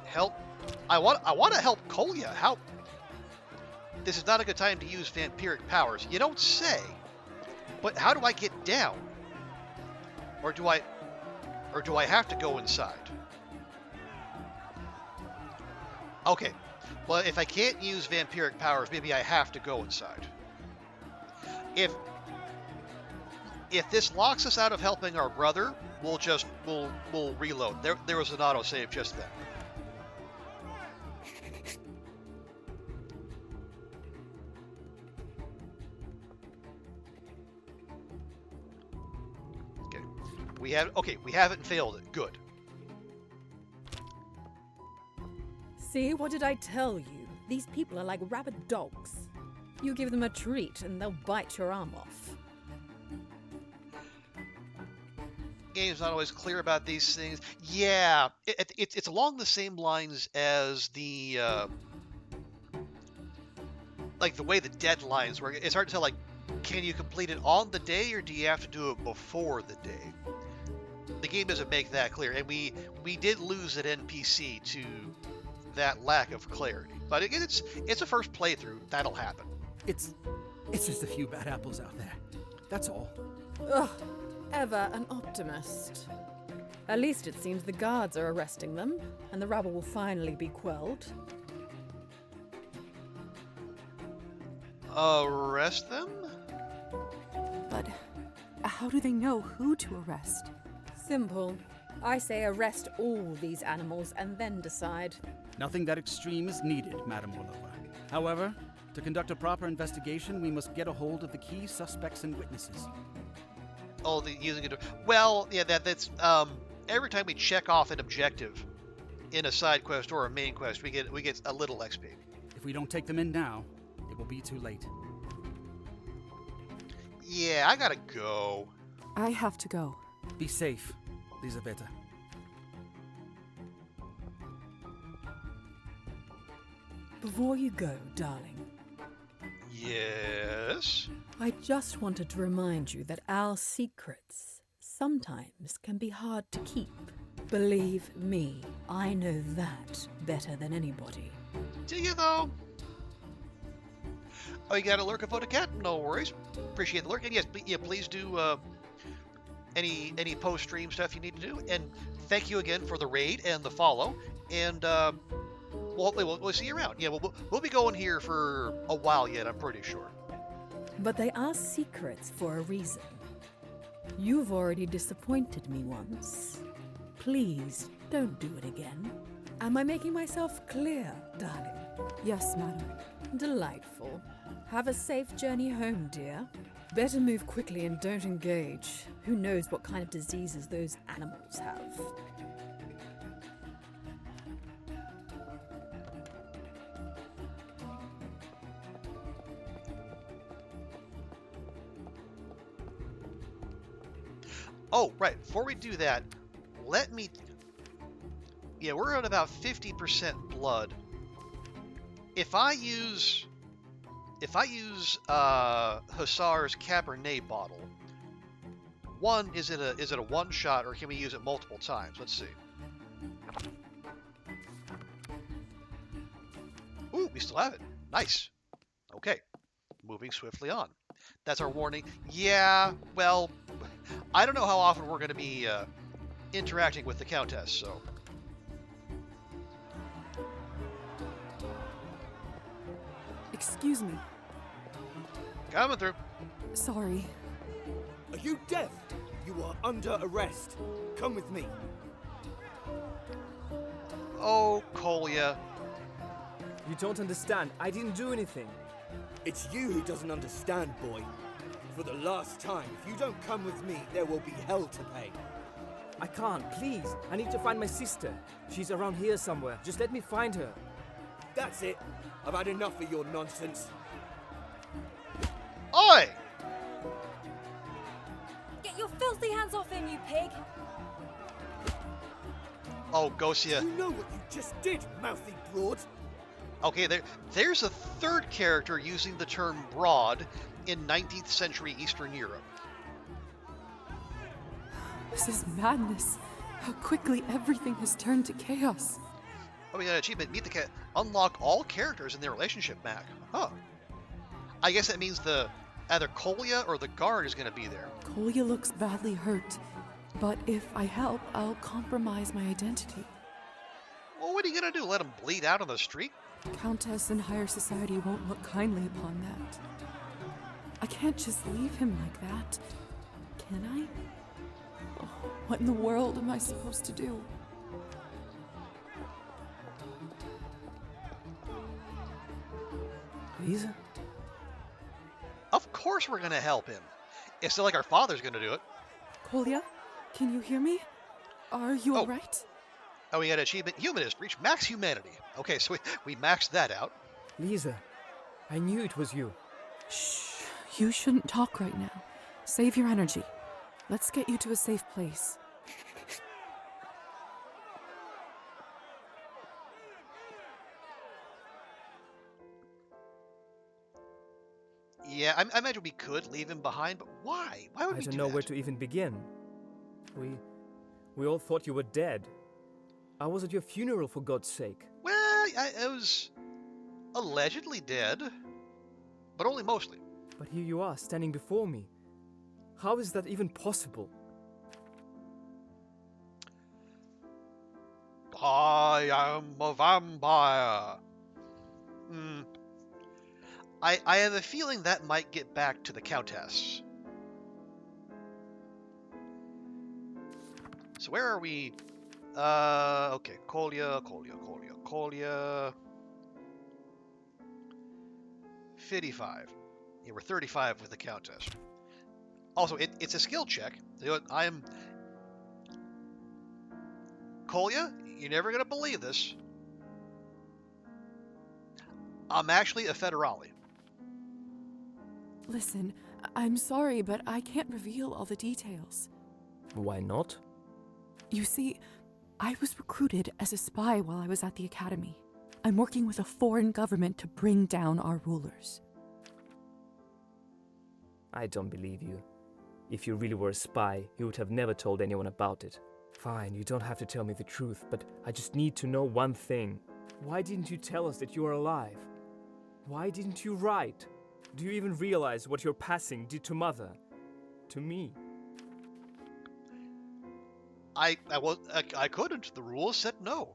Help... I want to help Kolya. How... This is not a good time to use vampiric powers. You don't say. But how do I get down? Or do I have to go inside? Okay. Well, if I can't use vampiric powers, maybe I have to go inside. If this locks us out of helping our brother, we'll reload. There was an autosave just then. Okay. We haven't failed it. Good. See, what did I tell you? These people are like rabid dogs. You give them a treat and they'll bite your arm off. game's not always clear about these things. Yeah, it's along the same lines as the like the way the deadlines work. It's hard to tell, like, can you complete it on the day or do you have to do it before the day? The game doesn't make that clear, and we did lose an NPC to that lack of clarity. But again, it's a first playthrough. That'll happen. It's just a few bad apples out there. That's all. Ugh, ever an optimist. At least it seems the guards are arresting them, and the rabble will finally be quelled. Arrest them? But how do they know who to arrest? Simple. I say arrest all these animals and then decide. Nothing that extreme is needed, Madam Orlova. However, to conduct a proper investigation, we must get a hold of the key suspects and witnesses. Oh, using it. Well, yeah, that's every time we check off an objective in a side quest or a main quest, we get a little XP. If we don't take them in now, it will be too late. Yeah, I gotta go. I have to go. Be safe, Lizaveta. Before you go, darling, Yes? I just wanted to remind you that our secrets sometimes can be hard to keep. Believe me, I know that better than anybody. Do you, though? Oh, you got a lurk about a cat? No worries. Appreciate the lurk. And yes, please do any post-stream stuff you need to do. And thank you again for the raid and the follow. And well, hopefully we'll see you around. Yeah, we'll be going here for a while yet, I'm pretty sure. But they are secrets for a reason. You've already disappointed me once. Please don't do it again. Am I making myself clear, darling? Yes, madam. Delightful. Have a safe journey home, dear. Better move quickly and don't engage. Who knows what kind of diseases those animals have. Oh, right. Before we do that, let me... Yeah, we're at about 50% blood. If I use Hussar's Cabernet bottle, one, is it a one shot or can we use it multiple times? Let's see. Ooh, we still have it. Nice. Okay. Moving swiftly on. That's our warning. Yeah, well, I don't know how often we're going to be interacting with the Countess, so... Excuse me. Coming through. Sorry. Are you deaf? You are under arrest. Come with me. Oh, Kolya. You don't understand. I didn't do anything. It's you who doesn't understand, boy. For the last time, if you don't come with me, there will be hell to pay. I can't, please. I need to find my sister. She's around here somewhere. Just let me find her. That's it. I've had enough of your nonsense. Oi! Get your filthy hands off him, you pig! Oh, Gosia. You know what you just did, mouthy broad? Okay, there's a third character using the term broad in 19th century Eastern Europe. This is madness. How quickly everything has turned to chaos. Oh, we got an achievement. Meet the cat. Unlock all characters in their relationship map. Huh. I guess that means either Kolya or the guard is going to be there. Kolya looks badly hurt, but if I help, I'll compromise my identity. Well, what are you going to do? Let him bleed out on the street? Countess and higher society won't look kindly upon that. I can't just leave him like that, can I? Oh, what in the world am I supposed to do? Liza? Of course we're going to help him. It's not like our father's going to do it. Kolya, can you hear me? Are you alright? Oh, we got an achievement. Humanist. Reach max humanity. Okay, so we maxed that out. Liza, I knew it was you. Shh, you shouldn't talk right now. Save your energy. Let's get you to a safe place. Yeah, I imagine we could leave him behind, but why? Why would I we don't do know that? where to even begin. We all thought you were dead. I was at your funeral, for God's sake. Well, I was allegedly dead, but only mostly. But here you are, standing before me. How is that even possible? I am a vampire. I have a feeling that might get back to the Countess. So where are we? Okay, Kolya. 55. Yeah, we're 35 with the Countess. Also, it's a skill check. You know what, I am... Kolya, you're never going to believe this. I'm actually a federale. Listen, I'm sorry, but I can't reveal all the details. Why not? You see, I was recruited as a spy while I was at the academy. I'm working with a foreign government to bring down our rulers. I don't believe you. If you really were a spy, you would have never told anyone about it. Fine, you don't have to tell me the truth, but I just need to know one thing. Why didn't you tell us that you are alive? Why didn't you write? Do you even realize what your passing did to Mother? To me? I couldn't. The rules said no.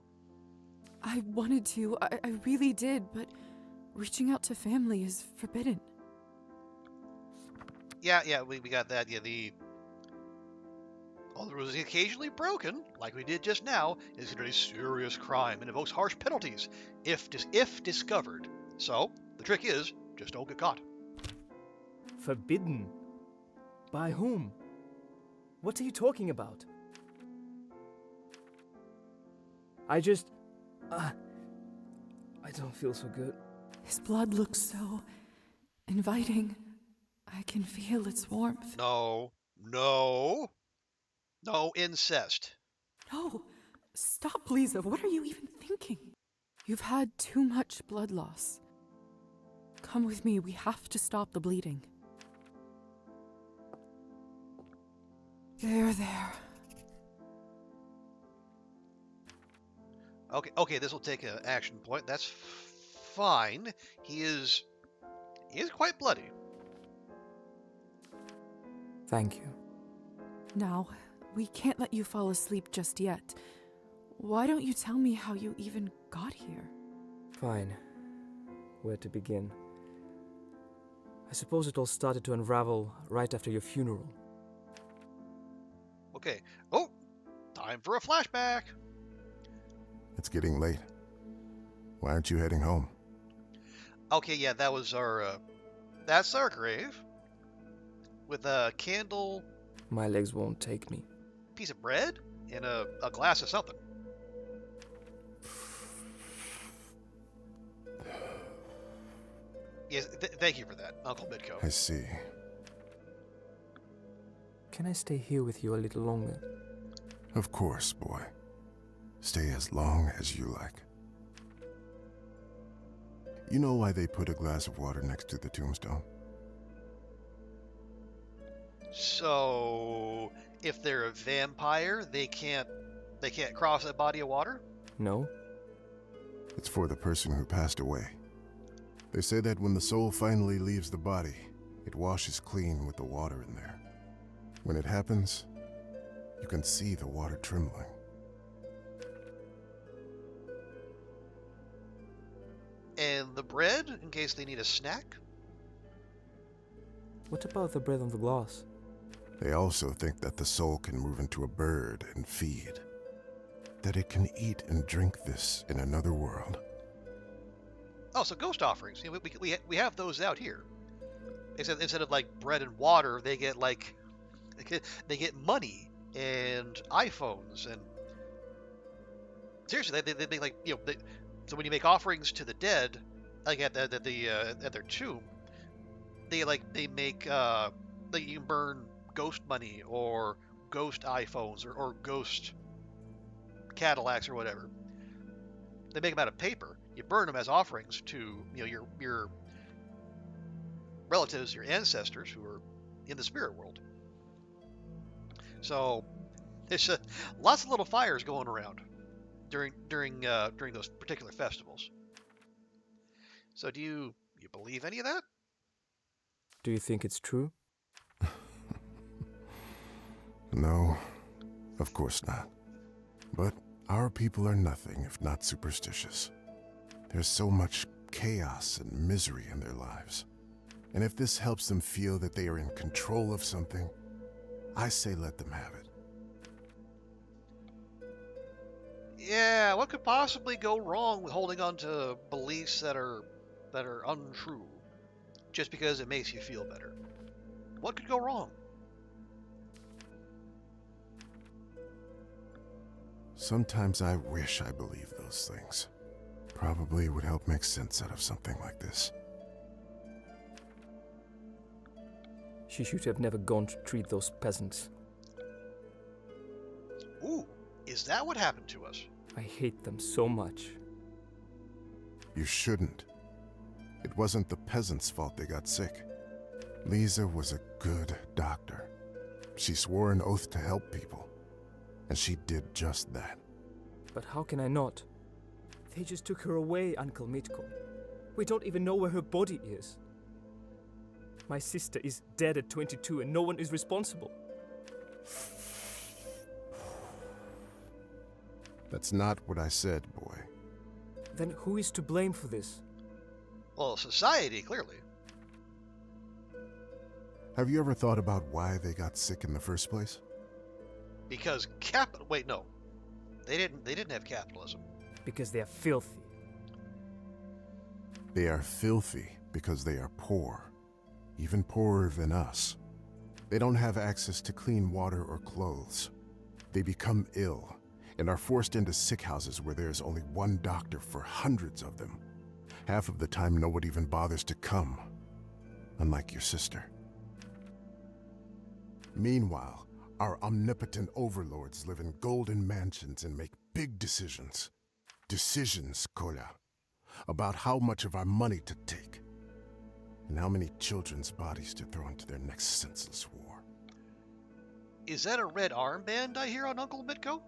I wanted to, I really did, but reaching out to family is forbidden. Yeah, we got that. Yeah, all the rules are occasionally broken, like we did just now, is considered a serious crime and invokes harsh penalties if discovered. So the trick is just don't get caught. Forbidden? By whom? What are you talking about? I don't feel so good. His blood looks so inviting. I can feel its warmth. No incest. No, stop, Liza. What are you even thinking? You've had too much blood loss. Come with me. We have to stop the bleeding. There. Okay, this will take an action point. That's fine. He is quite bloody. Thank you. Now, we can't let you fall asleep just yet. Why don't you tell me how you even got here? Fine. Where to begin? I suppose it all started to unravel right after your funeral. Okay. Oh, time for a flashback. It's getting late. Why aren't you heading home? Okay, yeah, that was that's our grave. With a candle, My legs won't take me. piece of bread, and a glass of something. Yes, thank you for that, Uncle Midco. I see. Can I stay here with you a little longer? Of course, boy. Stay as long as you like. You know why they put a glass of water next to the tombstone? So, if they're a vampire, they can't cross that body of water? No? It's for the person who passed away. They say that when the soul finally leaves the body, it washes clean with the water in there. When it happens, you can see the water trembling. And the bread, in case they need a snack? What about the bread on the glass? They also think that the soul can move into a bird and feed. That it can eat and drink this in another world. Oh, so ghost offerings. You know, we have those out here. Instead of like bread and water, they get like they get money and iPhones and seriously, they like so when you make offerings to the dead, like at their tomb, they make you can burn ghost money or ghost iPhones or ghost Cadillacs or whatever. They make them out of paper. You burn them as offerings to your relatives, your ancestors who are in the spirit world. So there's lots of little fires going around during those particular festivals. So do you believe any of that? Do you think it's true? No, of course not. But our people are nothing if not superstitious. There's so much chaos and misery in their lives. And if this helps them feel that they are in control of something, I say let them have it. Yeah, what could possibly go wrong with holding on to beliefs that are untrue just because it makes you feel better? What could go wrong? Sometimes I wish I believed those things. Probably would help make sense out of something like this. She should have never gone to treat those peasants. Ooh, is that what happened to us? I hate them so much. You shouldn't. It wasn't the peasants' fault they got sick. Liza was a good doctor. She swore an oath to help people. And she did just that. But how can I not? They just took her away, Uncle Mitko. We don't even know where her body is. My sister is dead at 22 and no one is responsible. That's not what I said, boy. Then who is to blame for this? Well, society, clearly. Have you ever thought about why they got sick in the first place? Because wait, no. They didn't have capitalism. Because they are filthy. They are filthy because they are poor. Even poorer than us. They don't have access to clean water or clothes. They become ill and are forced into sick houses where there is only one doctor for hundreds of them. Half of the time, no one even bothers to come, unlike your sister. Meanwhile, our omnipotent overlords live in golden mansions and make big decisions. Decisions, Kolya, about how much of our money to take and how many children's bodies to throw into their next senseless war. Is that a red armband I hear on Uncle Mitko?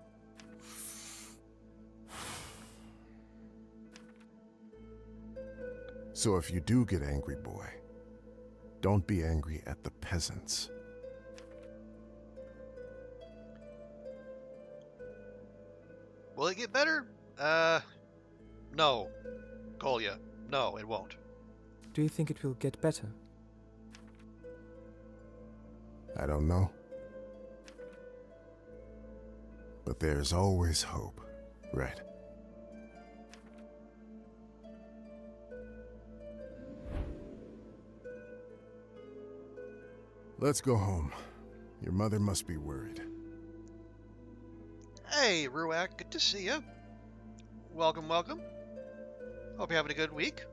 So if you do get angry, boy, don't be angry at the peasants. Will it get better? No. Kolya, no, it won't. Do you think it will get better? I don't know. But there's always hope, right? Let's go home. Your mother must be worried. Hey, Ruak, good to see you. Welcome, welcome. Hope you're having a good week.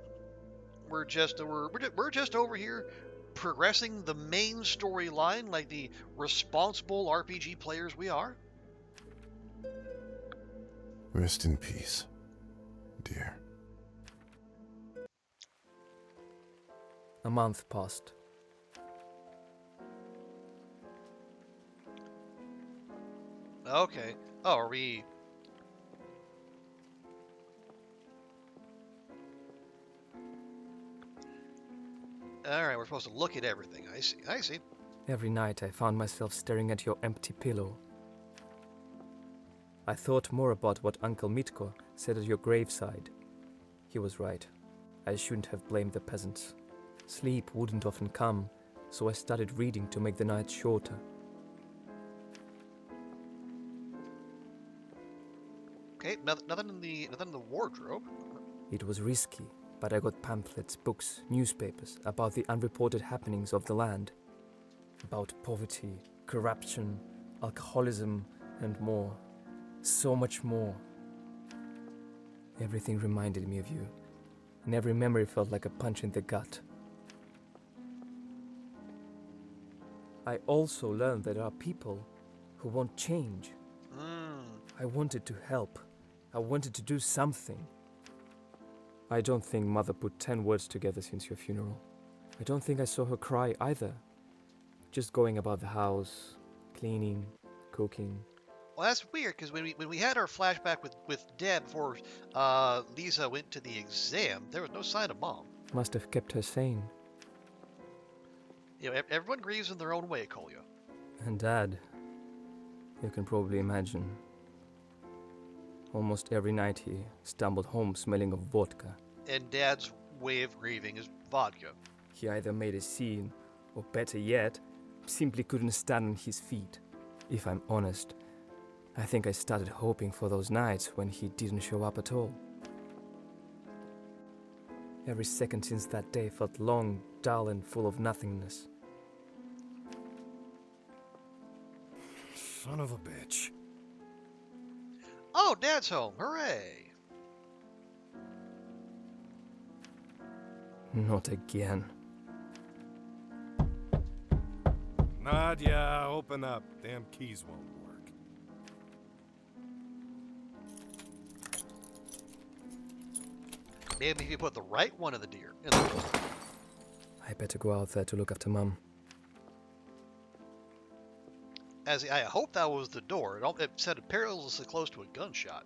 We're just over here progressing the main storyline like the responsible RPG players we are. Rest in peace, dear. A month passed. Okay. Oh, are we... Alright, we're supposed to look at everything. I see. Every night I found myself staring at your empty pillow. I thought more about what Uncle Mitko said at your graveside. He was right. I shouldn't have blamed the peasants. Sleep wouldn't often come, so I started reading to make the night shorter. Okay, nothing in the wardrobe. It was risky, but I got pamphlets, books, newspapers about the unreported happenings of the land. About poverty, corruption, alcoholism, and more. So much more. Everything reminded me of you, and every memory felt like a punch in the gut. I also learned that there are people who want change. I wanted to help. I wanted to do something. I don't think Mother put 10 words together since your funeral. I don't think I saw her cry either. Just going about the house, cleaning, cooking. Well, that's weird, because when we had our flashback with Dad before Liza went to the exam, there was no sign of Mom. Must have kept her sane. You know, everyone grieves in their own way, Kolya. And Dad, you can probably imagine. Almost every night he stumbled home smelling of vodka. And Dad's way of grieving is vodka. He either made a scene, or better yet, simply couldn't stand on his feet. If I'm honest, I think I started hoping for those nights when he didn't show up at all. Every second since that day felt long, dull, and full of nothingness. Son of a bitch. Oh, Dad's home! Hooray! Not again. Nadia, open up. Damn keys won't work. Maybe if you put the right one in the door. I better go out there to look after Mum. I hope that was the door. It sounded perilously close to a gunshot.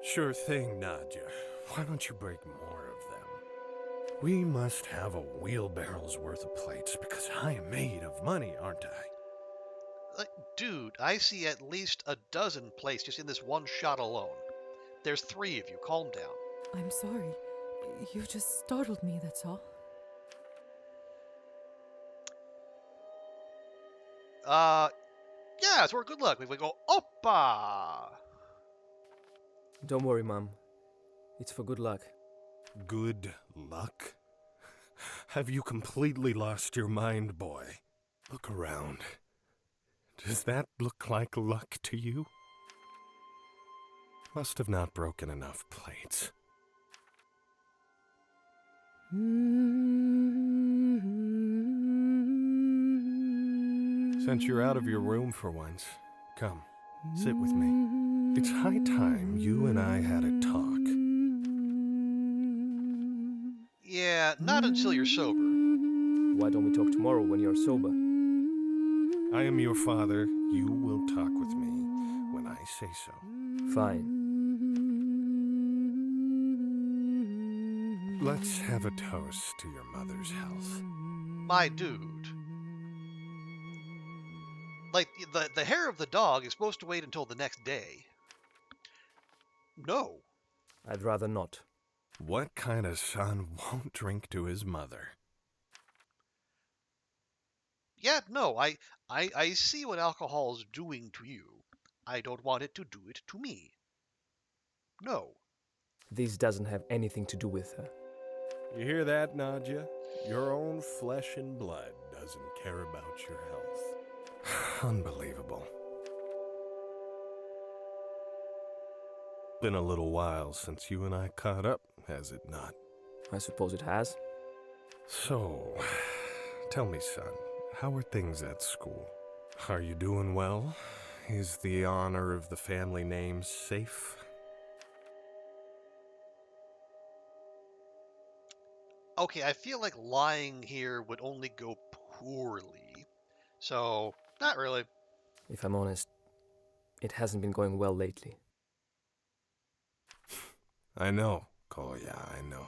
Sure thing, Nadia. Why don't you break more of them? We must have a wheelbarrow's worth of plates because I am made of money, aren't I? Dude, I see at least a dozen plates just in this one shot alone. There's 3 of you. Calm down. I'm sorry. You just startled me, that's all. Yeah, it's worth good luck. We go, oppa! Don't worry, Mum. It's for good luck. Good luck? Have you completely lost your mind, boy? Look around. Does that look like luck to you? Must have not broken enough plates. Since you're out of your room for once, come, sit with me. It's high time you and I had a talk. Yeah, not until you're sober. Why don't we talk tomorrow when you're sober? I am your father. You will talk with me when I say so. Fine. Let's have a toast to your mother's health. My dude. Like, the hair of the dog is supposed to wait until the next day. No. I'd rather not. What kind of son won't drink to his mother? Yeah, no, I see what alcohol is doing to you. I don't want it to do it to me. No. This doesn't have anything to do with her. You hear that, Nadia? Your own flesh and blood doesn't care about your health. Unbelievable. Been a little while since you and I caught up, has it not? I suppose it has. So, tell me, son, how are things at school? Are you doing well? Is the honor of the family name safe? Okay, I feel like lying here would only go poorly. So, not really. If I'm honest, it hasn't been going well lately. I know, Kolya, I know.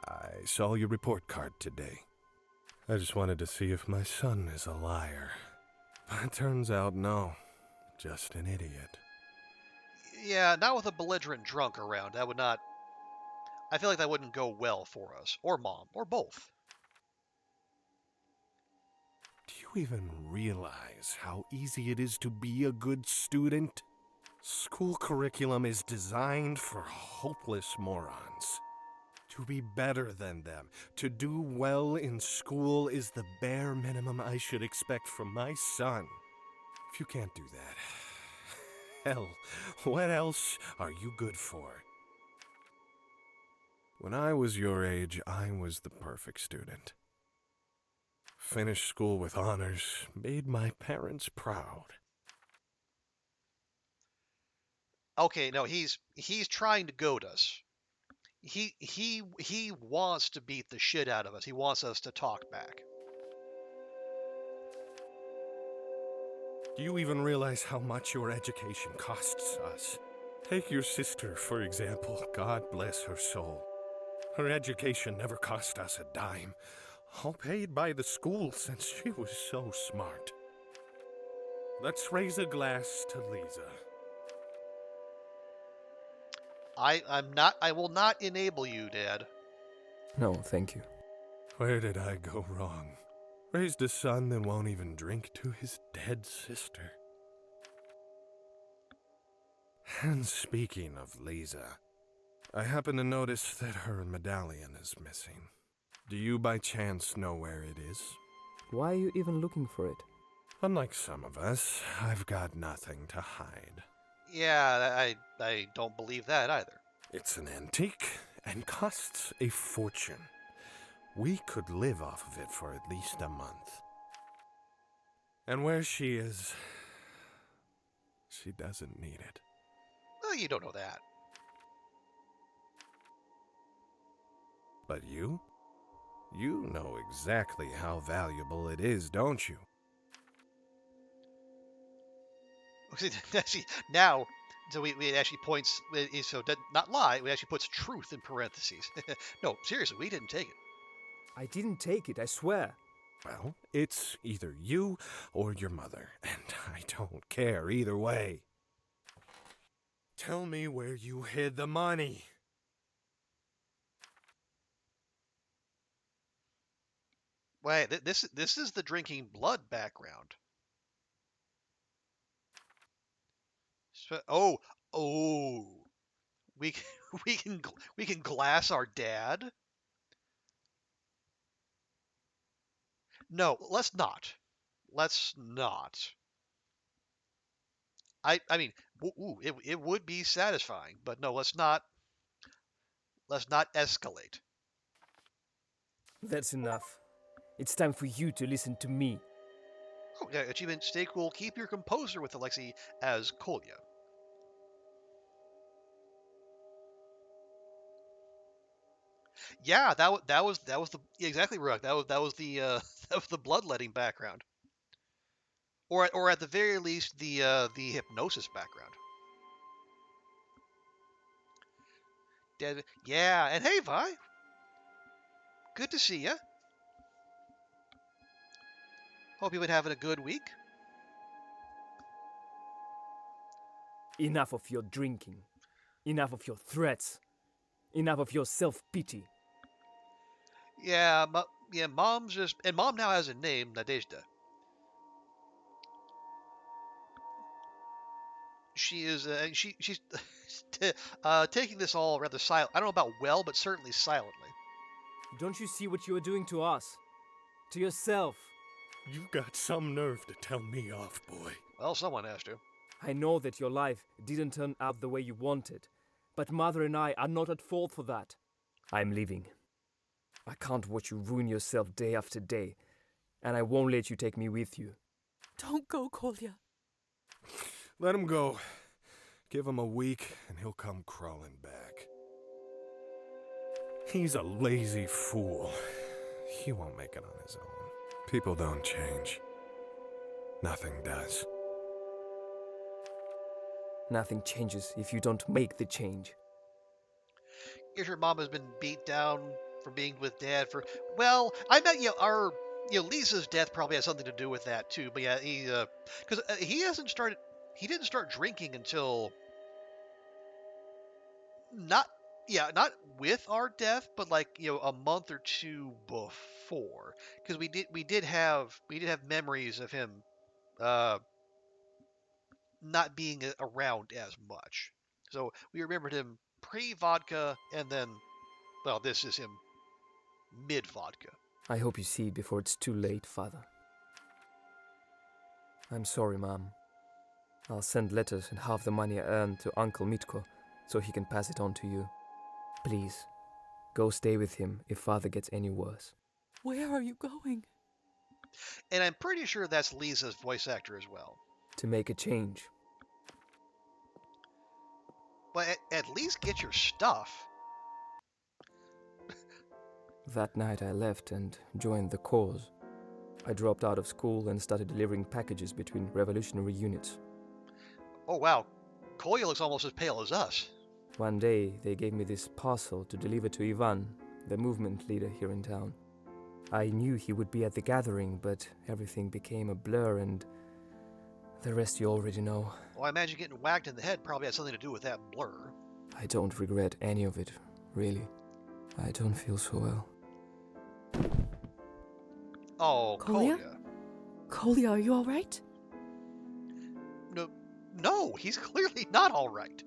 I saw your report card today. I just wanted to see if my son is a liar. But it turns out, no. Just an idiot. Yeah, not with a belligerent drunk around. That would not... I feel like that wouldn't go well for us. Or Mom. Or both. Do you even realize how easy it is to be a good student? School curriculum is designed for hopeless morons. To be better than them, to do well in school is the bare minimum I should expect from my son. If you can't do that, hell, what else are you good for? When I was your age, I was the perfect student. Finished school with honors, made my parents proud. Okay, no, he's trying to goad us. He wants to beat the shit out of us. He wants us to talk back. Do you even realize how much your education costs us? Take your sister, for example. God bless her soul. Her education never cost us a dime, all paid by the school since she was so smart. Let's raise a glass to Liza. I will not enable you, Dad. No, thank you. Where did I go wrong? Raised a son that won't even drink to his dead sister. And speaking of Liza, I happen to notice that her medallion is missing. Do you by chance know where it is? Why are you even looking for it? Unlike some of us, I've got nothing to hide. Yeah, I don't believe that either. It's an antique and costs a fortune. We could live off of it for at least a month. And where she is, she doesn't need it. Well, you don't know that. But you? You know exactly how valuable it is, don't you? See, now, so it actually points, so not lie, it actually puts truth in parentheses. No, seriously, we didn't take it. I didn't take it, I swear. Well, it's either you or your mother, and I don't care either way. Tell me where you hid the money. Wait, this is the drinking blood background. Oh, we we can glass our dad. No, let's not. Let's not. I mean, it would be satisfying, but no, let's not. Let's not escalate. That's enough. It's time for you to listen to me. Oh, yeah, achievement, stay cool, keep your composure with Alexei as Kolya. Yeah, that was the exactly right. That was the that was the bloodletting background, or at the very least the hypnosis background. Yeah, and hey, Vi, good to see you. Hope you've been having a good week. Enough of your drinking. Enough of your threats. Enough of your self-pity. Yeah, Mom's just, and Mom now has a name, Nadezhda. She is, she's taking this all rather silent. I don't know about well, but certainly silently. Don't you see what you are doing to us? To yourself? You got some nerve to tell me off, boy. Well, someone has to. I know that your life didn't turn out the way you wanted, but Mother and I are not at fault for that. I'm leaving. I can't watch you ruin yourself day after day, and I won't let you take me with you. Don't go, Kolya. Let him go. Give him a week, and he'll come crawling back. He's a lazy fool. He won't make it on his own. People don't change. Nothing does. Nothing changes if you don't make the change. Your mom has been beat down for being with Dad for, well, I bet Lisa's death probably has something to do with that too. But yeah, because he didn't start drinking until not with our death, but like a month or two before, because we did have memories of him not being around as much. So we remembered him pre-vodka, and then, well, this is him mid-vodka. I hope you see it before it's too late, Father. I'm sorry, Mom. I'll send letters and half the money I earned to Uncle Mitko so he can pass it on to you. Please, go stay with him if Father gets any worse. Where are you going? And I'm pretty sure that's Liza's voice actor as well. To make a change. But at least get your stuff. That night I left and joined the cause. I dropped out of school and started delivering packages between revolutionary units. Oh wow, Kolya looks almost as pale as us. One day, they gave me this parcel to deliver to Ivan, the movement leader here in town. I knew he would be at the gathering, but everything became a blur and the rest you already know. Well, I imagine getting whacked in the head probably had something to do with that blur. I don't regret any of it, really. I don't feel so well. Oh, Kolya? Kolya. Kolya, are you alright? No, he's clearly not all right.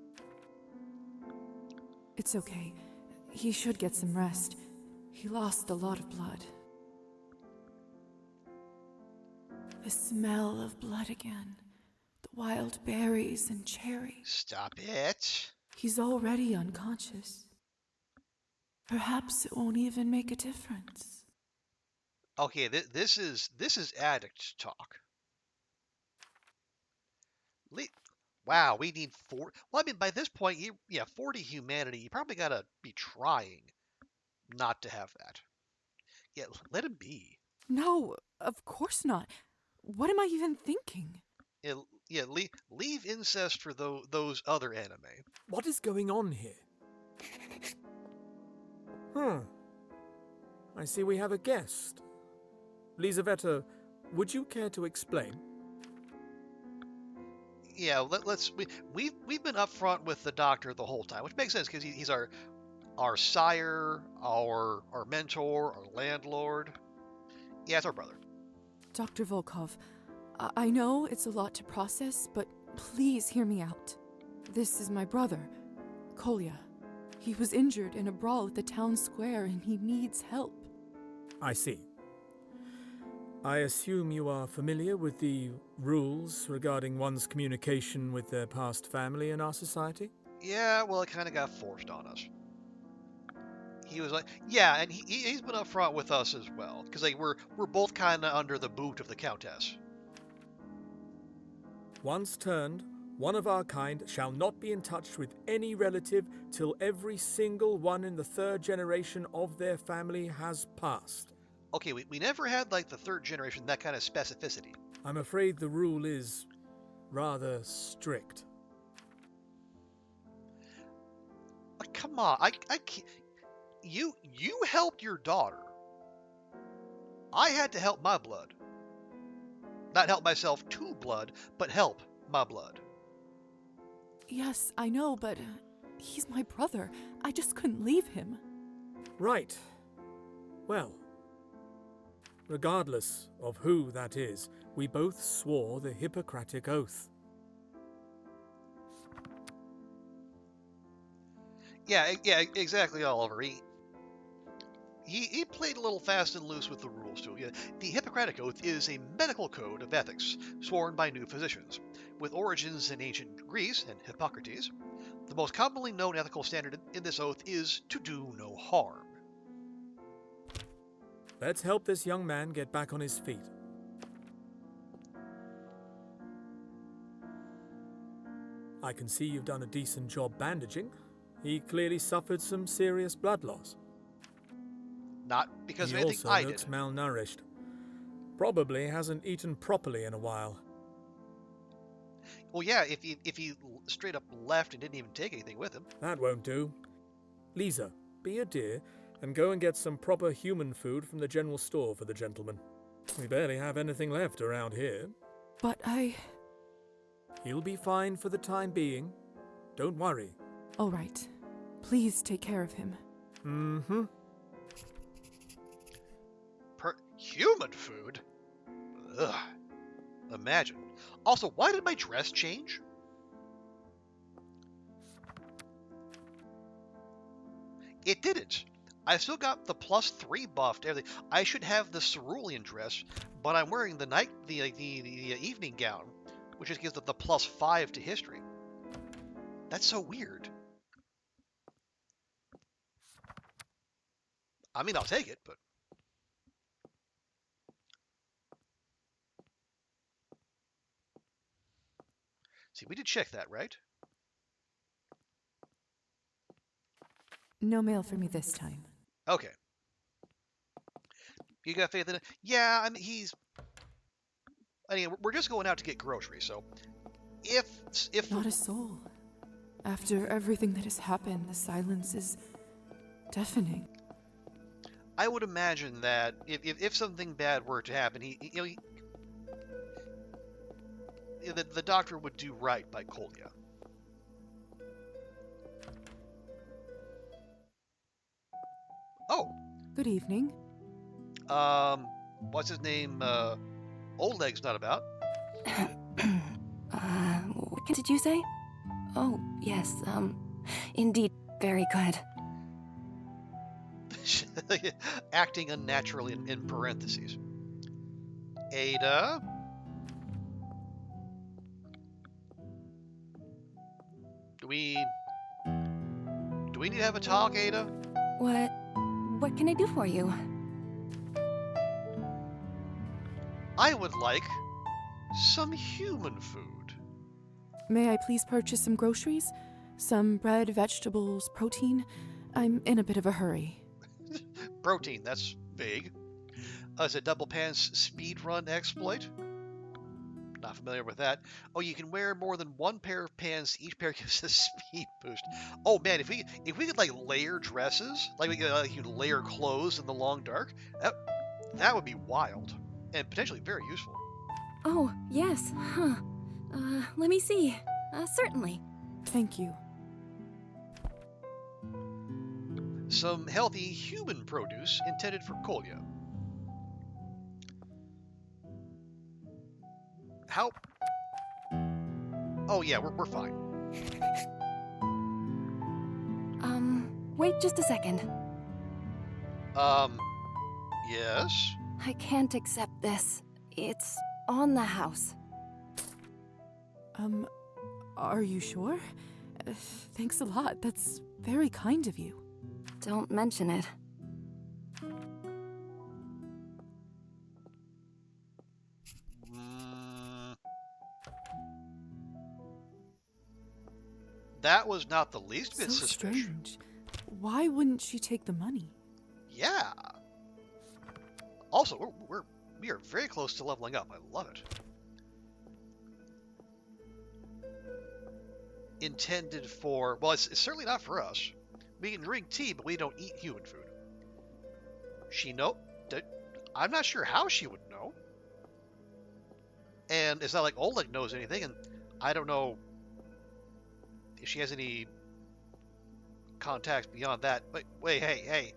It's okay. He should get some rest. He lost a lot of blood. The smell of blood again. The wild berries and cherries. Stop it. He's already unconscious. Perhaps it won't even make a difference. Okay, this is addict talk. Wow, we need 4. Well, I mean, by this point, 40 humanity. You probably gotta be trying not to have that. Yeah, let him be. No, of course not. What am I even thinking? Yeah, leave incest for those other anime. What is going on here? I see we have a guest. Lizaveta, would you care to explain? Yeah, we've been upfront with the doctor the whole time, which makes sense because he's our sire, our mentor, our landlord. Yeah, it's our brother. Dr. Volkov, I know it's a lot to process, but please hear me out. This is my brother, Kolya. He was injured in a brawl at the town square and he needs help. I see. I assume you are familiar with the rules regarding one's communication with their past family in our society? Yeah, well, it kind of got forced on us. He was like, yeah, and he's been upfront with us as well, because we're both kind of under the boot of the Countess. Once turned, one of our kind shall not be in touch with any relative till every single one in the third generation of their family has passed. Okay, we never had, like, the third generation, that kind of specificity. I'm afraid the rule is rather strict. Come on, I can't... You helped your daughter. I had to help my blood. Not help myself to blood, but help my blood. Yes, I know, but he's my brother. I just couldn't leave him. Right. Well, regardless of who that is, we both swore the Hippocratic Oath. Yeah, exactly, Oliver. He played a little fast and loose with the rules, too. Yeah, the Hippocratic Oath is a medical code of ethics sworn by new physicians, with origins in ancient Greece and Hippocrates. The most commonly known ethical standard in this oath is to do no harm. Let's help this young man get back on his feet. I can see you've done a decent job bandaging. He clearly suffered some serious blood loss. Not because of he anything also I looks did. malnourished. Probably hasn't eaten properly in a while. Well, yeah, if he straight up left and didn't even take anything with him. That won't do. Liza, be a dear and go and get some proper human food from the general store for the gentleman. We barely have anything left around here. But He'll be fine for the time being. Don't worry. All right. Please take care of him. Mm-hmm. Human food? Ugh. Imagine. Also, why did my dress change? It didn't. I still got the +3 buff to everything. I should have the cerulean dress, but I'm wearing the evening gown, which just gives the +5 to history. That's so weird. I mean, I'll take it, but... See, we did check that, right? No mail for me this time. Okay. You got faith in it? Yeah, I mean, we're just going out to get groceries, so if Not a soul. After everything that has happened, the silence is deafening. I would imagine that if something bad were to happen, the doctor would do right by Kolya. Oh. Good evening. What's his name? Old Leg's not about. What did you say? Oh, yes, indeed, very good. Acting unnaturally in parentheses. Ada? Do we need to have a talk, Ada? What can I do for you? I would like some human food. May I please purchase some groceries? Some bread, vegetables, protein? I'm in a bit of a hurry. Protein, that's vague. Is it double pants speed run exploit? Not familiar with that. Oh, you can wear more than one pair of pants. Each pair gives a speed boost. Oh man, if we could like layer dresses, like we could you can layer clothes in the long dark, that would be wild and potentially very useful. Oh, yes, huh. Let me see. Certainly. Thank you. Some healthy human produce intended for Kolya. How? Oh yeah, we're fine. Wait just a second. Yes? I can't accept this. It's on the house. Are you sure? Thanks a lot. That's very kind of you. Don't mention it. That was not the least bit So suspicious. strange. Why wouldn't she take the money? Yeah. Also, we are very close to leveling up. I love it. Intended for, well, it's certainly not for us. We can drink tea, but we don't eat human food. I'm not sure how she would know. And it's not like Oleg knows anything, and I don't know if she has any contacts beyond that. But wait, hey,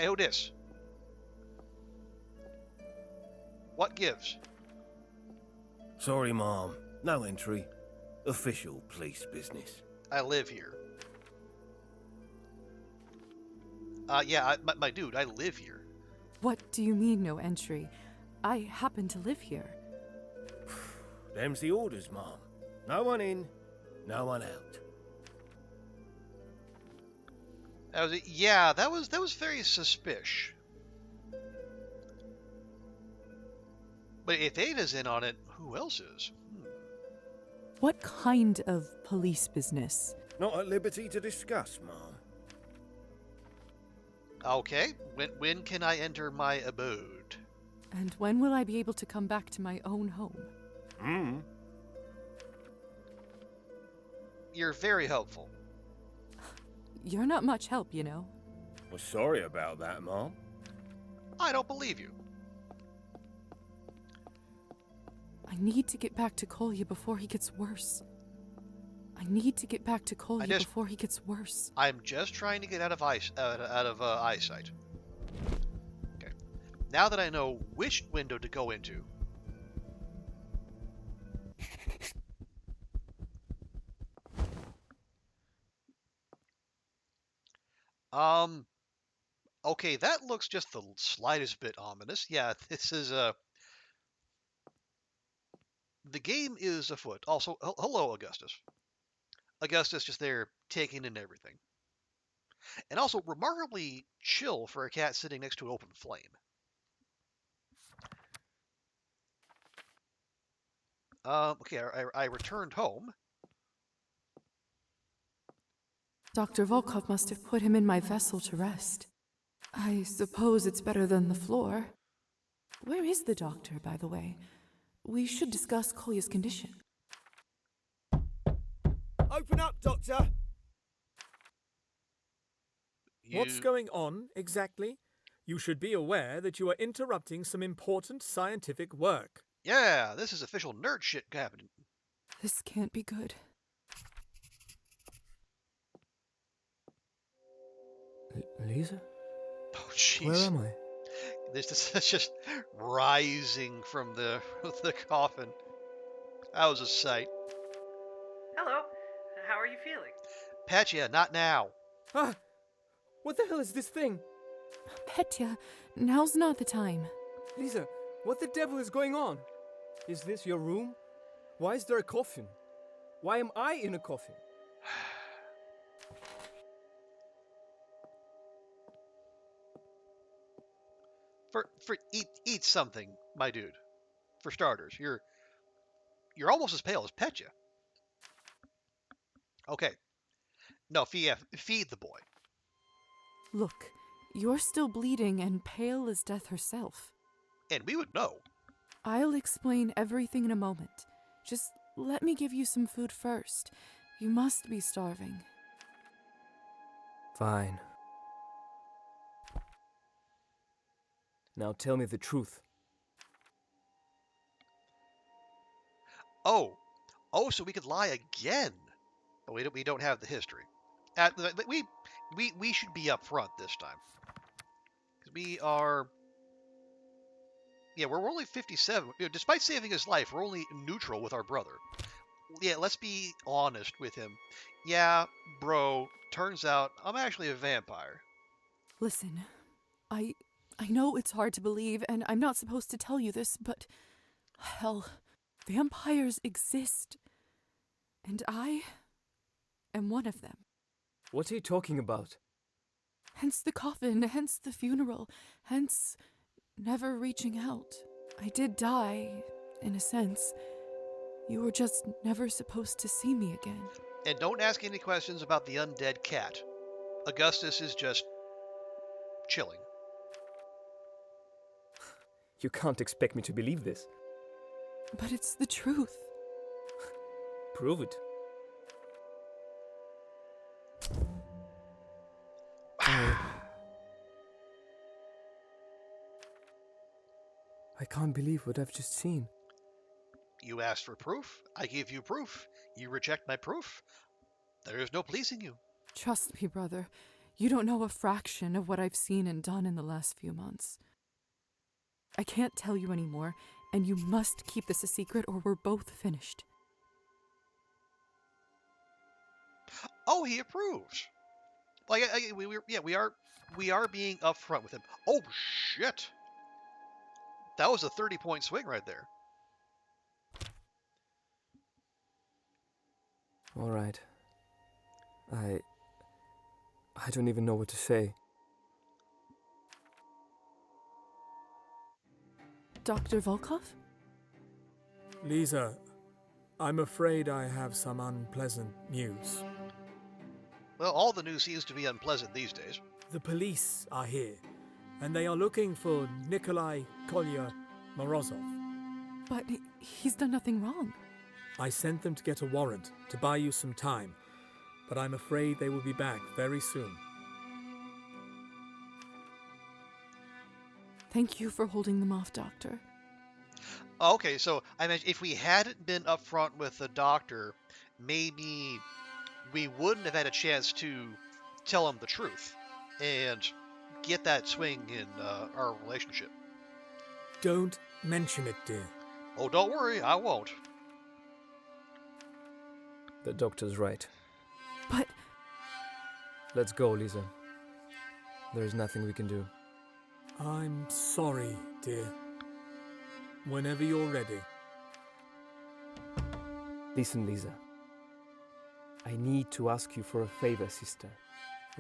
who this? What gives? Sorry, Mom. No entry. Official police business. I live here. Yeah, my dude, I live here. What do you mean, no entry? I happen to live here. Them's the orders, Mom. No one in, no one out. That was very suspicious. But if Ada's in on it, who else is? What kind of police business? Not at liberty to discuss, Mom. Okay, when can I enter my abode? And when will I be able to come back to my own home? You're very helpful. You're not much help, you know. Well, sorry about that, Mom. I don't believe you. I need to get back to Kolya before he gets worse. I'm just trying to get out of eyesight. Okay. Now that I know which window to go into. Okay, that looks just the slightest bit ominous. Yeah, this is the game is afoot. Also, hello, Augustus. Augustus just there taking in everything. And also remarkably chill for a cat sitting next to an open flame. Okay, I returned home. Dr. Volkov must have put him in my vessel to rest. I suppose it's better than the floor. Where is the doctor, by the way? We should discuss Kolya's condition. Open up, Doctor! What's going on, exactly? You should be aware that you are interrupting some important scientific work. Yeah, this is official nerd shit happening. This can't be good. Liza? Oh, jeez. Where am I? This is just rising from the coffin. That was a sight. Hello. How are you feeling? Petya, not now. Ah! What the hell is this thing? Petya, now's not the time. Liza, what the devil is going on? Is this your room? Why is there a coffin? Why am I in a coffin? For eat something, my dude. For starters, you're almost as pale as Petya. Okay. No, feed the boy. Look, you're still bleeding and pale as death herself. And we would know. I'll explain everything in a moment. Just let me give you some food first. You must be starving. Fine. Now tell me the truth. Oh, so we could lie again. But we don't have the history. We should be up front this time. Because we are... Yeah, we're only 57. Despite saving his life, we're only neutral with our brother. Yeah, let's be honest with him. Yeah, bro, turns out I'm actually a vampire. Listen, I know it's hard to believe, and I'm not supposed to tell you this, but... Hell, vampires exist. And I am one of them. What are you talking about? Hence the coffin, hence the funeral, hence never reaching out. I did die, in a sense. You were just never supposed to see me again. And don't ask any questions about the undead cat. Augustus is just chilling. You can't expect me to believe this. But it's the truth. Prove it. I can't believe what I've just seen. You asked for proof. I gave you proof. You reject my proof. There is no pleasing you. Trust me, brother. You don't know a fraction of what I've seen and done in the last few months. I can't tell you anymore, and you must keep this a secret or we're both finished. Oh, he approves. Like we are being upfront with him. Oh shit! That was a 30-point swing right there. All right. I don't even know what to say. Dr. Volkov? Liza, I'm afraid I have some unpleasant news. Well, all the news seems to be unpleasant these days. The police are here, and they are looking for Nikolai Kolya Morozov. But he's done nothing wrong. I sent them to get a warrant to buy you some time, but I'm afraid they will be back very soon. Thank you for holding them off, Doctor. Okay, so I mean, if we hadn't been upfront with the doctor, maybe we wouldn't have had a chance to tell him the truth and get that swing in our relationship. Don't mention it, dear. Oh, don't worry, I won't. The doctor's right. But... Let's go, Liza. There is nothing we can do. I'm sorry, dear. Whenever you're ready. Listen, Liza. I need to ask you for a favor, sister.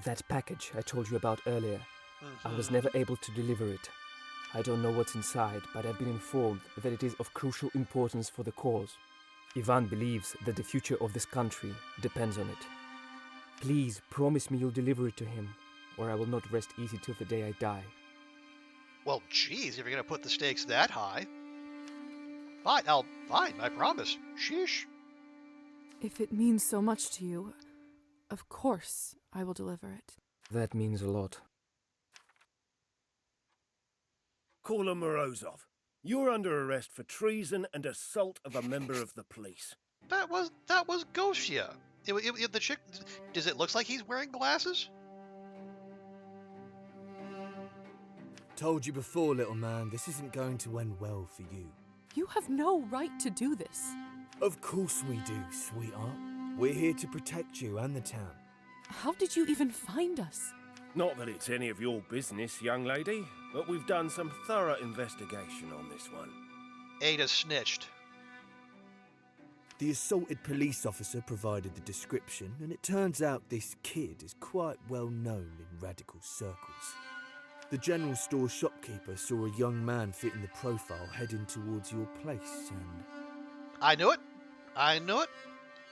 That package I told you about earlier, I was never able to deliver it. I don't know what's inside, but I've been informed that it is of crucial importance for the cause. Ivan believes that the future of this country depends on it. Please promise me you'll deliver it to him, or I will not rest easy till the day I die. Well, geez, if you're gonna put the stakes that high. Fine, I promise. Sheesh. If it means so much to you, of course I will deliver it. That means a lot. Kolya Morozov, you're under arrest for treason and assault of a member of the police. That was Gosia. The chick. Does it look like he's wearing glasses? Told you before, little man, this isn't going to end well for you. You have no right to do this. Of course we do, sweetheart. We're here to protect you and the town. How did you even find us? Not that it's any of your business, young lady, but we've done some thorough investigation on this one. Ada snitched. The assaulted police officer provided the description, and it turns out this kid is quite well known in radical circles. The general store shopkeeper saw a young man fitting the profile heading towards your place, and... I knew it.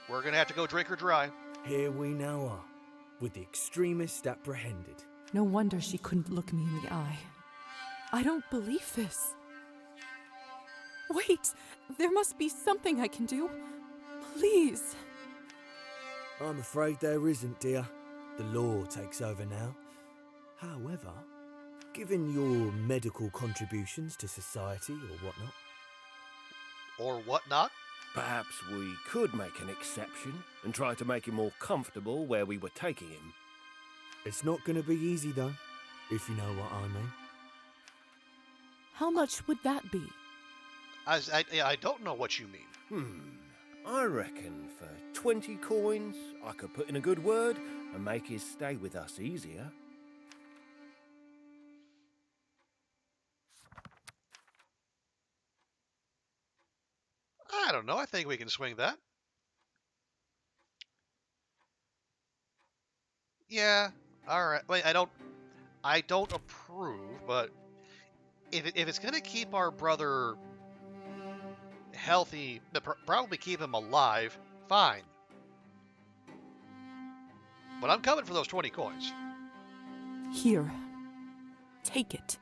We're gonna have to go drink her dry. Here we now are, with the extremist apprehended. No wonder she couldn't look me in the eye. I don't believe this. Wait, there must be something I can do. Please. I'm afraid there isn't, dear. The law takes over now. However, given your medical contributions to society or whatnot... Or whatnot? Perhaps we could make an exception and try to make him more comfortable where we were taking him. It's not going to be easy, though, if you know what I mean. How much would that be? I don't know what you mean. I reckon for 20 coins, I could put in a good word and make his stay with us easier. I don't know. I think we can swing that. Yeah. All right. Wait, I don't approve, but if it's gonna keep our brother healthy, probably keep him alive, fine. But I'm coming for those 20 coins. Here. Take it.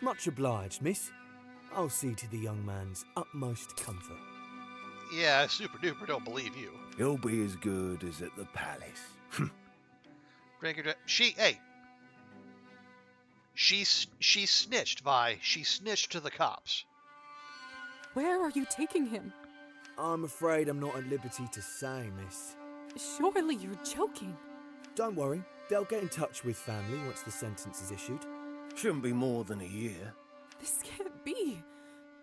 Much obliged, miss. I'll see to the young man's utmost comfort. Yeah, I super duper don't believe you. He'll be as good as at the palace. She snitched, Vi. She snitched to the cops. Where are you taking him? I'm afraid I'm not at liberty to say, miss. Surely you're joking. Don't worry. They'll get in touch with family once the sentence is issued. Shouldn't be more than a year. This can't be.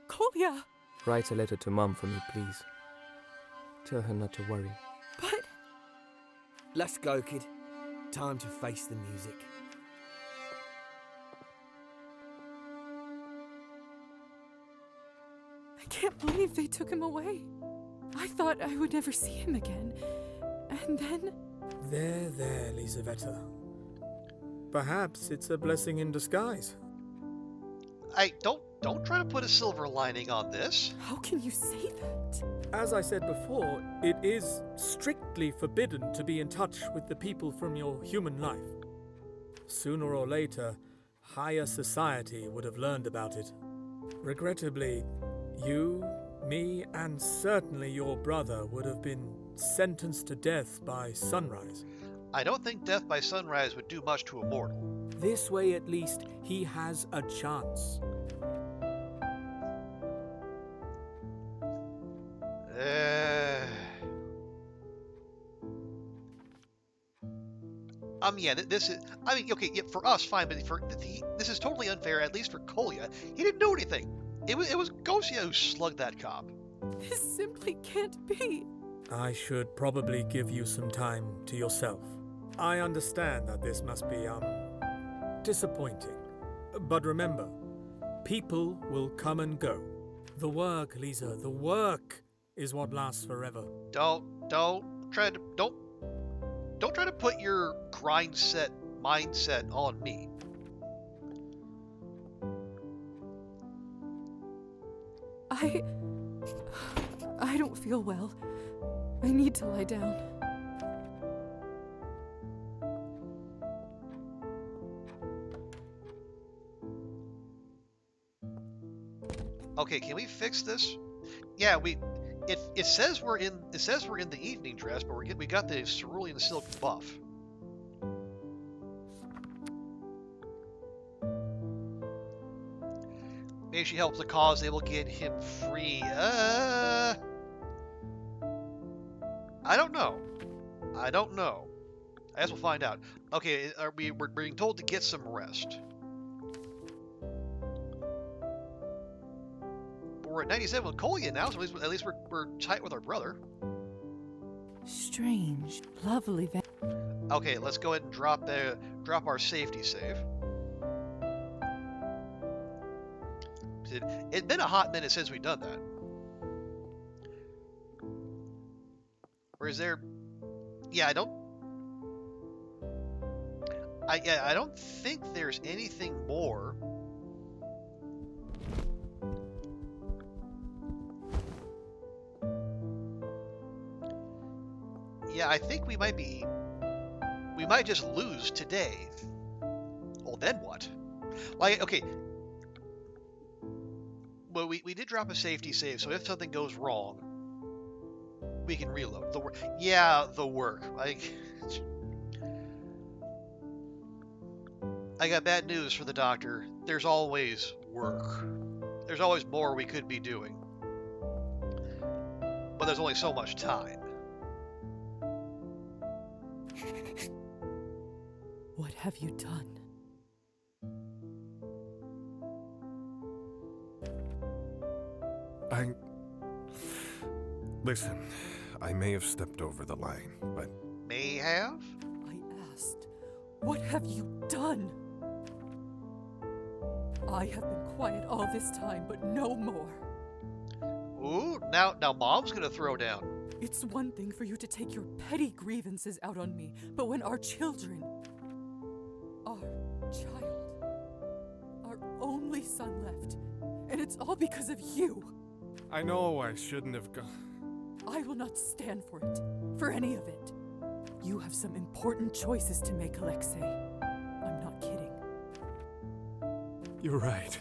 Kolya! Write a letter to Mum for me, please. Tell her not to worry. But... Let's go, kid. Time to face the music. I can't believe they took him away. I thought I would never see him again. And then... There, Lizaveta. Perhaps it's a blessing in disguise. Don't try to put a silver lining on this. How can you say that? As I said before, it is strictly forbidden to be in touch with the people from your human life. Sooner or later, higher society would have learned about it. Regrettably, you, me, and certainly your brother would have been sentenced to death by sunrise. I don't think death by sunrise would do much to a mortal. This way, at least, he has a chance. Yeah, this is... okay, yeah, for us, fine, but this is totally unfair, at least for Kolya. He didn't do anything. It was Gosia who slugged that cop. This simply can't be. I should probably give you some time to yourself. I understand that this must be, disappointing. But remember, people will come and go. The work, Liza, the work is what lasts forever. Don't try to put your mindset on me. I don't feel well. I need to lie down. Okay, can we fix this? Yeah, it says we're in the evening dress, but we got the cerulean silk buff. Maybe she helps the cause, they will get him free. I don't know. I guess we'll find out. Okay, we're being told to get some rest. But we're at 97 with Kolya now, so at least we're tight with our brother. Strange, lovely. Okay, let's go ahead and drop our safety save. It's been a hot minute since we've done that. Or is there? Yeah, I don't think there's anything more. Yeah, I think we might just lose today. Well, then what? Like, okay. Well, we did drop a safety save, so if something goes wrong, we can reload. The work. Like, I got bad news for the doctor. There's always work. There's always more we could be doing. But there's only so much time. What have you done? Listen, I may have stepped over the line, but... May have? I asked, what have you done? I have been quiet all this time, but no more. Ooh, now Mom's gonna throw down. It's one thing for you to take your petty grievances out on me, but when our children, our child, our only son left, and it's all because of you. I know I shouldn't have gone. I will not stand for it, for any of it. You have some important choices to make, Alexei. I'm not kidding. You're right.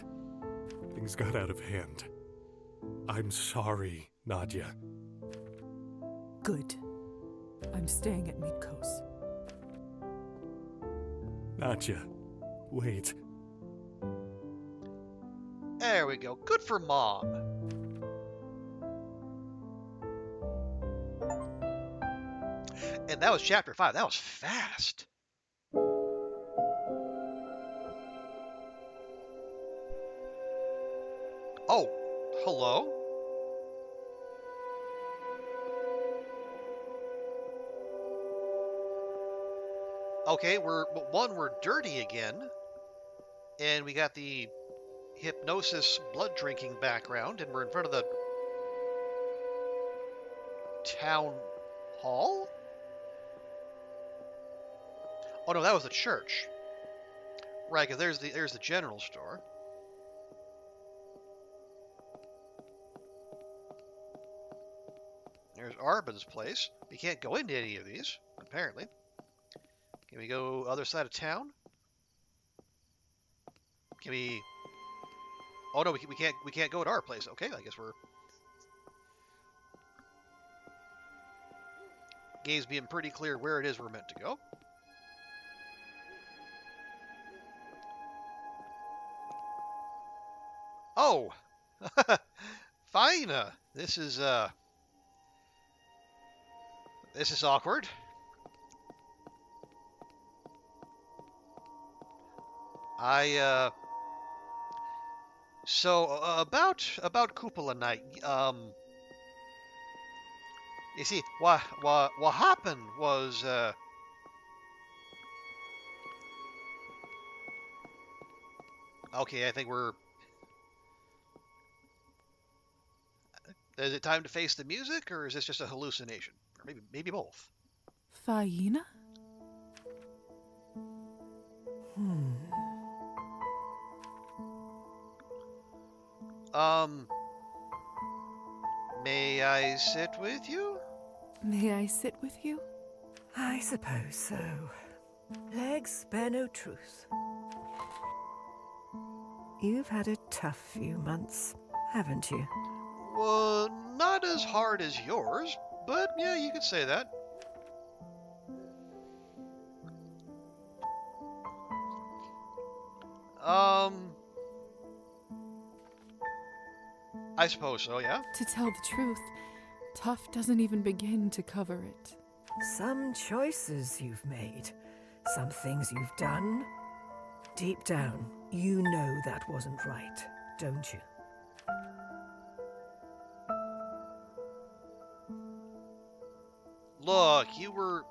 Things got out of hand. I'm sorry, Nadia. Good. I'm staying at Midko's. Nadia, wait. There we go. Good for Mom. And that was chapter 5. That was fast. Oh, hello? Okay, we're dirty again. And we got the hypnosis blood drinking background, and we're in front of the town hall? Oh no, that was the church. Right, because there's the general store. There's Arban's place. We can't go into any of these, apparently. Can we go other side of town? Can we... Oh no, we can't go to our place. Okay, I guess we're... Game's being pretty clear where it is we're meant to go. Oh! Faina! This is awkward. So, about Cupola night, you see, what happened was, okay, I think we're... Is it time to face the music, or is this just a hallucination? Or maybe both. Faina? May I sit with you? May I sit with you? I suppose so. Legs spare no truth. You've had a tough few months. haven't you? Well, not as hard as yours, but yeah, you could say that. I suppose so, yeah. To tell the truth, tough doesn't even begin to cover it. Some choices you've made, some things you've done. Deep down, you know that wasn't right, don't you? Look, you were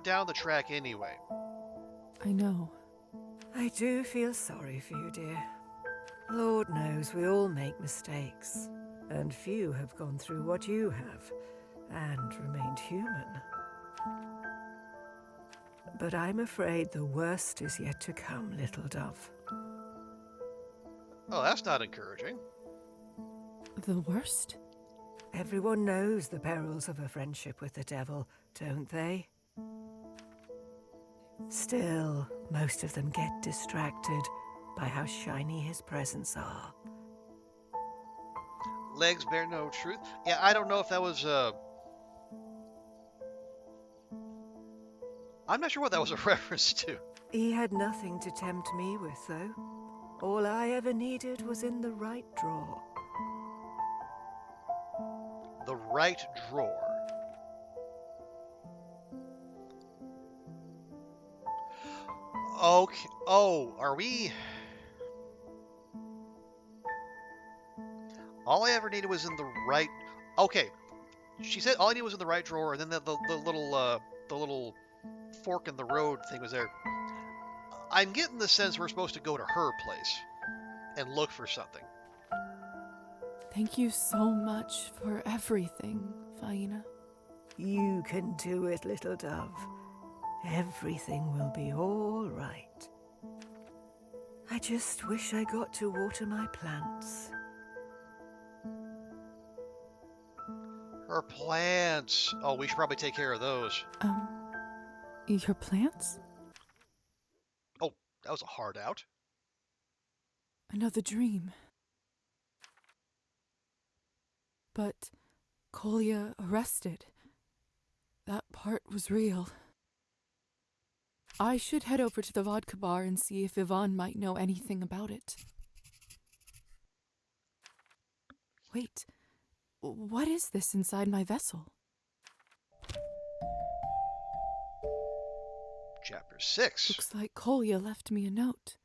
down the track anyway. I know. I do feel sorry for you, dear. Lord knows we all make mistakes, and few have gone through what you have, and remained human. But I'm afraid the worst is yet to come, little dove. Oh, that's not encouraging. The worst? Everyone knows the perils of a friendship with the devil, don't they? Still, most of them get distracted by how shiny his presents are. Legs bear no truth. Yeah, I don't know if that was I'm not sure what that was a reference to. He had nothing to tempt me with, though. All I ever needed was in the right drawer. The right drawer. Okay. Oh, are we? All I ever needed was in the right. Okay. She said all I needed was in the right drawer, and then the little fork in the road thing was there. I'm getting the sense we're supposed to go to her place and look for something. Thank you so much for everything, Faina. You can do it, little dove. Everything will be all right. I just wish I got to water my plants. Her plants. Oh, we should probably take care of those. Your plants? Oh, that was a hard out. Another dream. But Kolya arrested. That part was real. I should head over to the vodka bar and see if Ivan might know anything about it. Wait, what is this inside my vessel? Chapter 6. Looks like Kolya left me a note.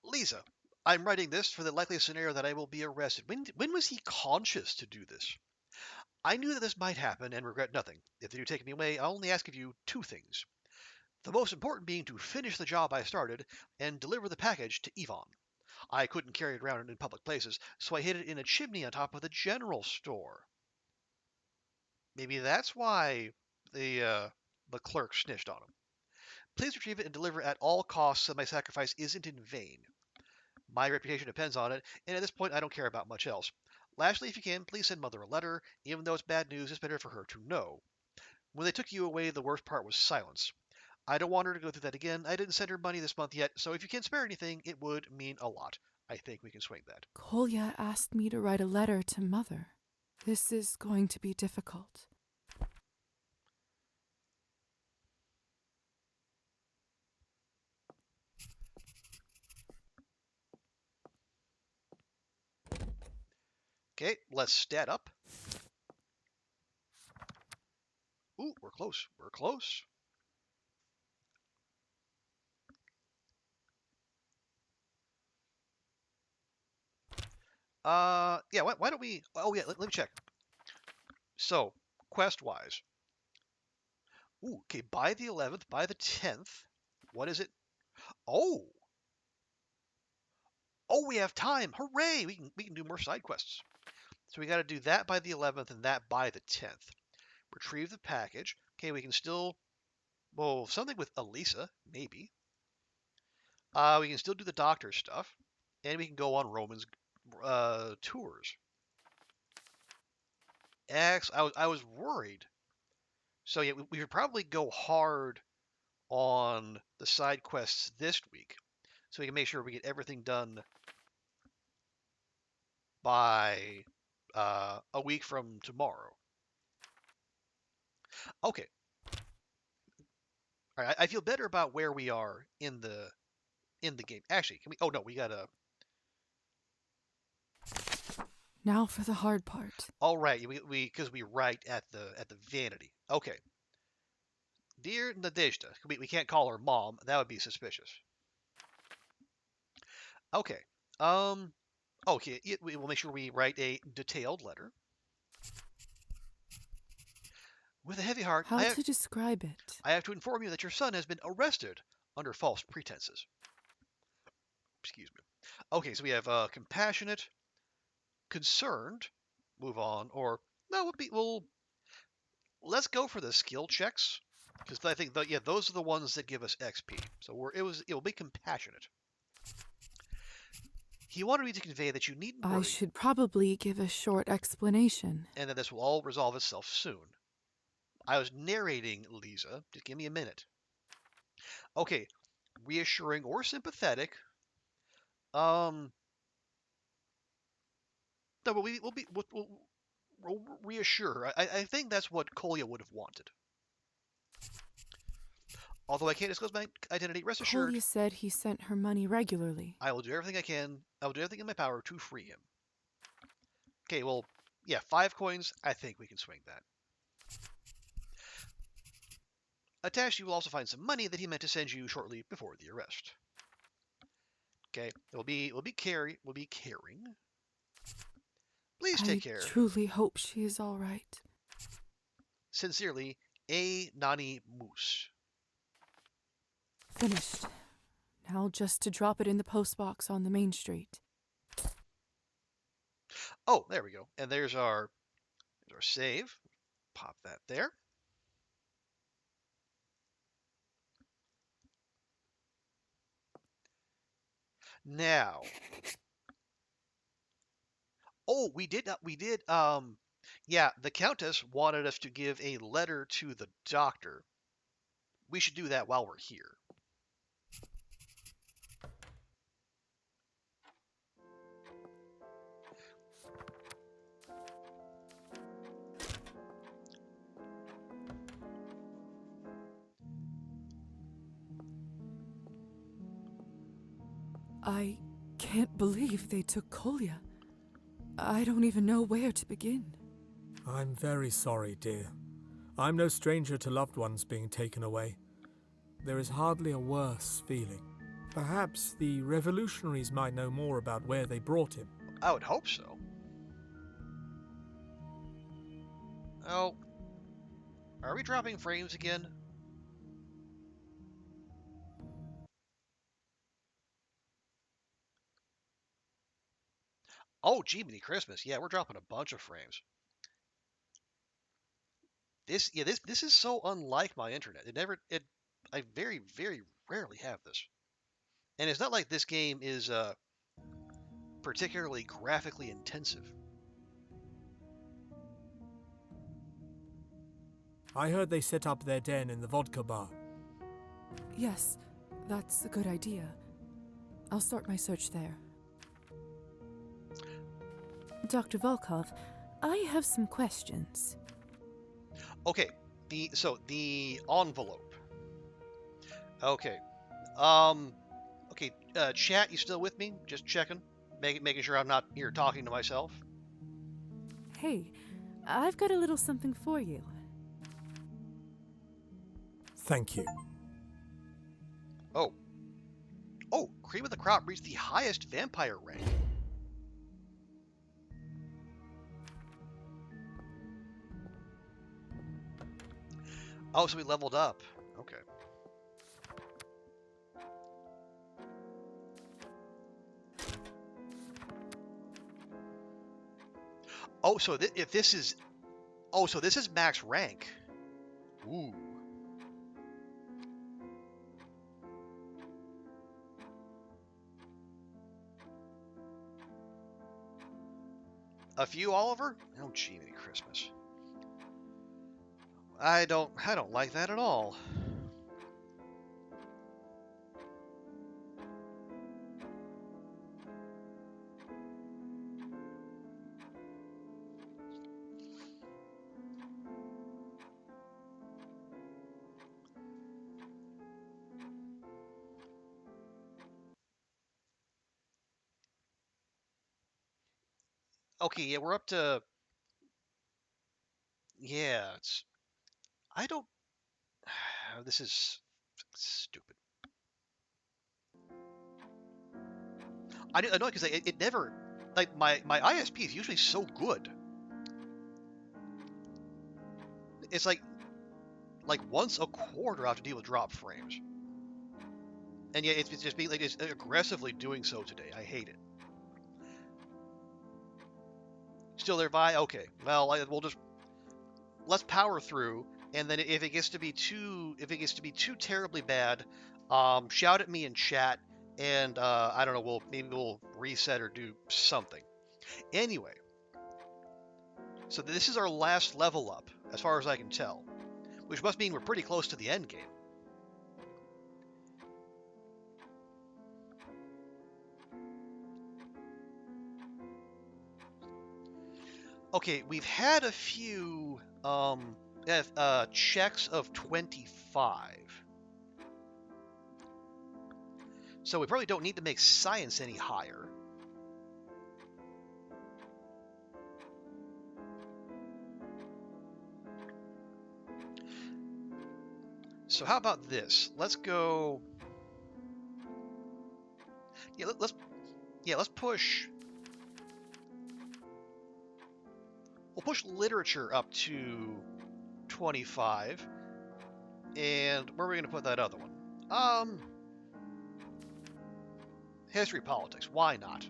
Liza, I'm writing this for the likely scenario that I will be arrested. When was he conscious to do this? I knew that this might happen and regret nothing. If they do take me away, I'll only ask of you two things. The most important being to finish the job I started and deliver the package to Ivan. I couldn't carry it around in public places, so I hid it in a chimney on top of the general store. Maybe that's why the clerk snitched on him. Please retrieve it and deliver at all costs so my sacrifice isn't in vain. My reputation depends on it, and at this point I don't care about much else. Lastly, if you can, please send Mother a letter. Even though it's bad news, it's better for her to know. When they took you away, the worst part was silence. I don't want her to go through that again. I didn't send her money this month yet, so if you can spare anything, it would mean a lot. I think we can swing that. Kolya asked me to write a letter to Mother. This is going to be difficult. Okay, let's stat up. Ooh, we're close. We're close. Yeah, why don't we... Oh, yeah, let me check. So, quest-wise. Ooh, okay, by the 11th, by the 10th, what is it? Oh! Oh, we have time! Hooray! We can do more side quests. So we got to do that by the 11th and that by the 10th. Retrieve the package. Okay, we can still... Well, something with Elisa, maybe. We can still do the doctor stuff. And we can go on Roman's tours. I was worried. So yeah, we should probably go hard on the side quests this week. so we can make sure we get everything done by a week from tomorrow. Okay. All right, I feel better about where we are in the game. Actually, can we? Oh no, we gotta. Now for the hard part. All right, because we write at the vanity. Okay. Dear Nadezhda, we can't call her mom. That would be suspicious. Okay. Okay. We will make sure we write a detailed letter. With a heavy heart, How to describe it? I have to inform you that your son has been arrested under false pretenses. Excuse me. Okay, so we have compassionate, concerned, move on, or no, let's go for the skill checks because I think those are the ones that give us XP. So it will be compassionate. He wanted me to convey that you needn't worry. I should probably give a short explanation. And that this will all resolve itself soon. I was narrating, Liza. Just give me a minute. Okay, reassuring or sympathetic. No, but we'll reassure. I think that's what Kolya would have wanted. Although I can't disclose my identity, rest assured. Kolya said he sent her money regularly. I will do everything I can. I will do everything in my power to free him. Okay, well, yeah, 5 coins. I think we can swing that. Attached, you will also find some money that he meant to send you shortly before the arrest. Okay, we'll be caring. Please take care. I truly hope she is all right. Sincerely, A. Nani Moose. Finished. Now just to drop it in the postbox on the main street. Oh, there we go. And there's our save. Pop that there. Now. Oh, yeah, the Countess wanted us to give a letter to the doctor. We should do that while we're here. I can't believe they took Kolya. I don't even know where to begin. I'm very sorry, dear. I'm no stranger to loved ones being taken away. There is hardly a worse feeling. Perhaps the revolutionaries might know more about where they brought him. I would hope so. Oh. Are we dropping frames again? Oh, Jiminy Christmas. Yeah, we're dropping a bunch of frames. This is so unlike my internet. I very, very rarely have this. And it's not like this game is particularly graphically intensive. I heard they set up their den in the vodka bar. Yes, that's a good idea. I'll start my search there. Dr. Volkov, I have some questions. Okay, the envelope. Okay. Okay, chat, you still with me? Just checking. Making sure I'm not here talking to myself. Hey, I've got a little something for you. Thank you. Oh. Oh, Cream of the Crop reached the highest vampire rank. Oh, so we leveled up. Okay. Oh, so if this is... Oh, so this is max rank. Ooh. A few, Oliver? Oh, Jiminy Christmas. I don't like that at all. Okay, yeah, we're up to... Yeah, it's... I don't... This is stupid. I know, because it never... Like, my ISP is usually so good. It's like once a quarter I have to deal with drop frames. And yet it's just being like it's aggressively doing so today. I hate it. Still there, Vi? Okay. Well, we'll just let's power through, and then if it gets to be too terribly bad, shout at me in chat, and I don't know. Maybe we'll reset or do something. Anyway, so this is our last level up, as far as I can tell, which must mean we're pretty close to the end game. Okay, we've had a few checks of 25. So we probably don't need to make science any higher. So how about this? Let's go... Yeah, let's push... We'll push literature up to 25. And where are we going to put that other one? History, politics. Why not?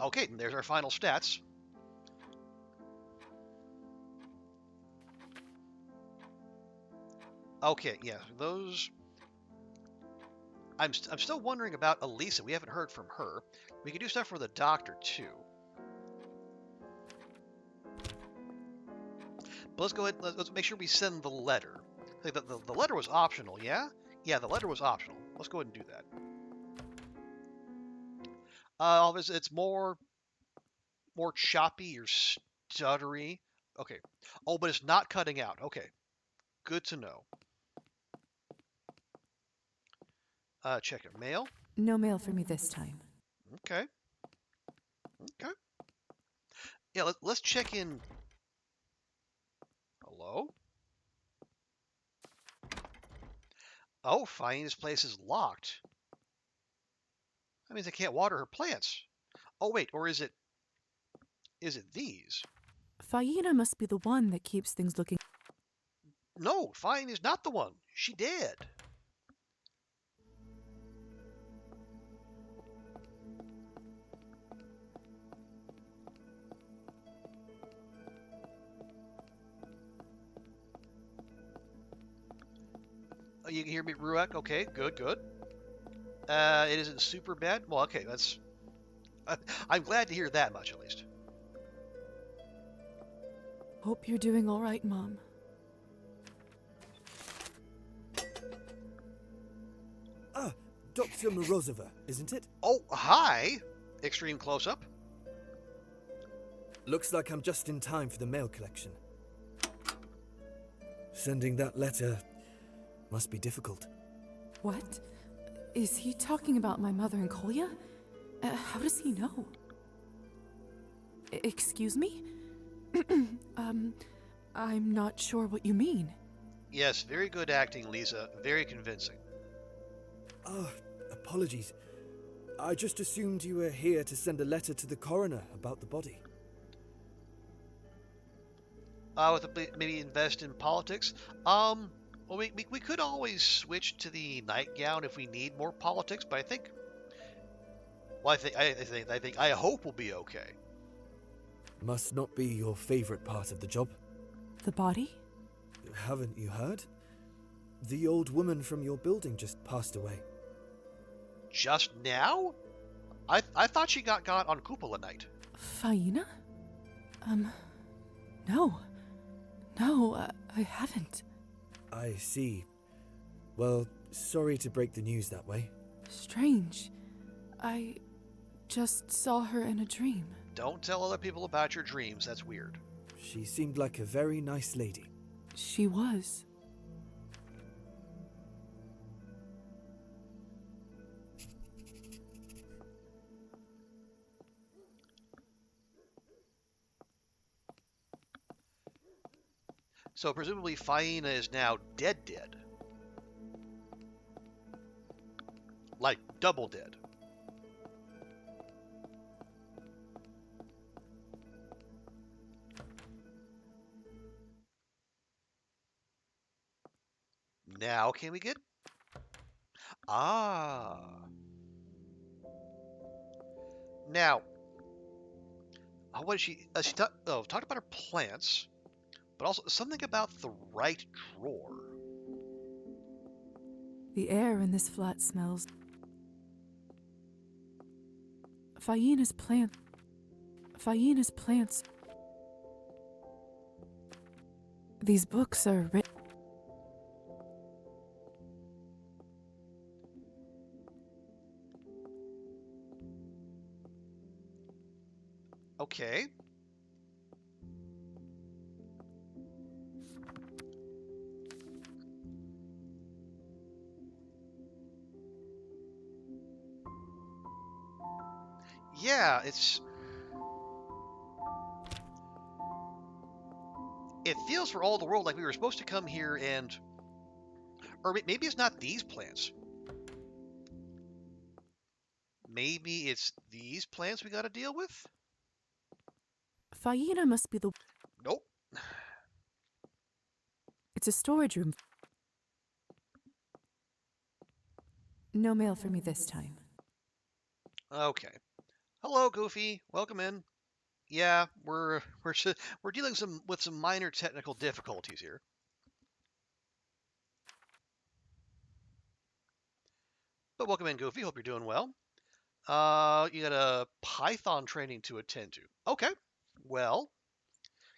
Okay, and there's our final stats. Okay, yeah, those... I'm still wondering about Elisa. We haven't heard from her. We could do stuff for the doctor, too. But let's go ahead, let's make sure we send the letter. The letter was optional, yeah? Yeah, the letter was optional. Let's go ahead and do that. It's more choppy or stuttery. Okay. Oh, but it's not cutting out. Okay. Good to know. Check it. Mail? No mail for me this time. Okay. Okay. Yeah, let's check in. Hello? Oh, Faina's place is locked. That means I can't water her plants. Oh, wait, or is it these? Faina must be the one that keeps things looking... No, Faina's not the one. She dead. You can hear me, Ruek? Okay, good. It isn't super bad? Well, okay, that's... I'm glad to hear that much, at least. Hope you're doing all right, Mom. Ah, Dr. Morozova, isn't it? Oh, hi! Extreme close-up. Looks like I'm just in time for the mail collection. Sending that letter must be difficult. What? Is he talking about my mother and Kolya? How does he know? Excuse me? I'm not sure what you mean. Yes, very good acting, Liza. Very convincing. Oh, apologies. I just assumed you were here to send a letter to the coroner about the body. Maybe invest in politics? Well, we could always switch to the nightgown if we need more politics, but I think... Well, I hope we'll be okay. Must not be your favorite part of the job. The body? Haven't you heard? The old woman from your building just passed away. Just now? I thought she got on Cupola night. Faina? No. No, I haven't. I see. Well, sorry to break the news that way. Strange. I just saw her in a dream. Don't tell other people about your dreams, that's weird. She seemed like a very nice lady. She was. So presumably Faina is now dead. Like, double dead. Now can we get... Ah. Now, what did she... she talked about her plants, but also something about the right drawer. The air in this flat smells. Faina's plants. These books are written. Okay. Yeah, it feels for all the world like we were supposed to come here and... Or maybe it's not these plants. Maybe it's these plants we gotta deal with? Faina must be the... Nope. It's a storage room. No mail for me this time. Okay. Hello, Goofy. Welcome in. Yeah, we're dealing with some minor technical difficulties here. But welcome in, Goofy. Hope you're doing well. You got a Python training to attend to. Okay. Well,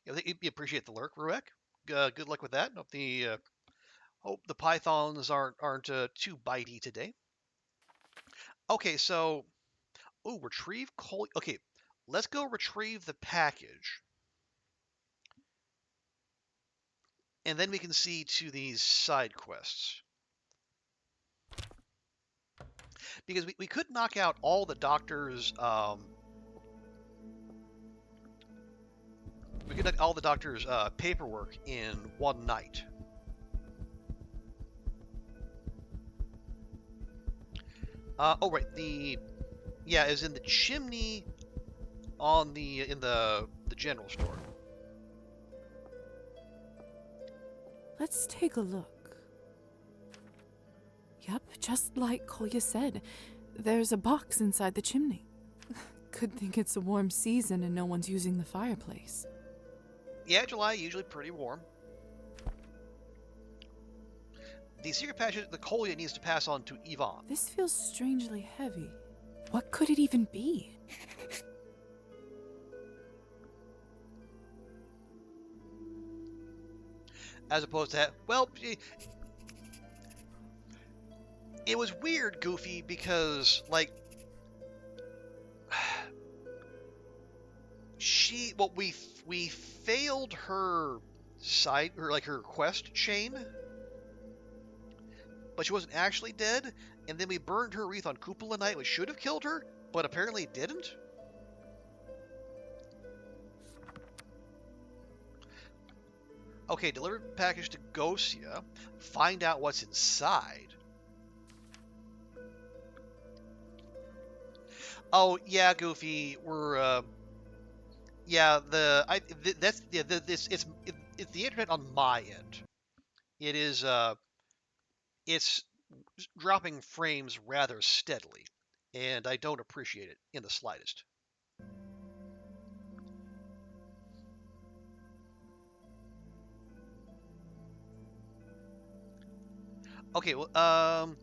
you appreciate the lurk, Ruek. Good luck with that. Hope the pythons aren't too bitey today. Okay, so retrieve Kolya. Okay, let's go retrieve the package, and then we can see to these side quests. Because we could knock out all the doctor's paperwork in one night. Right, is in the chimney in the general store. Let's take a look. Yep, just like Kolya said, there's a box inside the chimney. Good thing it's a warm season and no one's using the fireplace. Yeah, July usually pretty warm. The secret passage that Kolya needs to pass on to Ivan. This feels strangely heavy. What could it even be? As opposed to that, well, it was weird, Goofy, because, like, we failed her her quest chain, but she wasn't actually dead, and then we burned her wreath on Cupola Night, which should have killed her, but apparently didn't. Okay, deliver package to Gosia, find out what's inside. Oh yeah, Goofy, we're it's the internet on my end. It is it's dropping frames rather steadily, and I don't appreciate it in the slightest. Okay, well,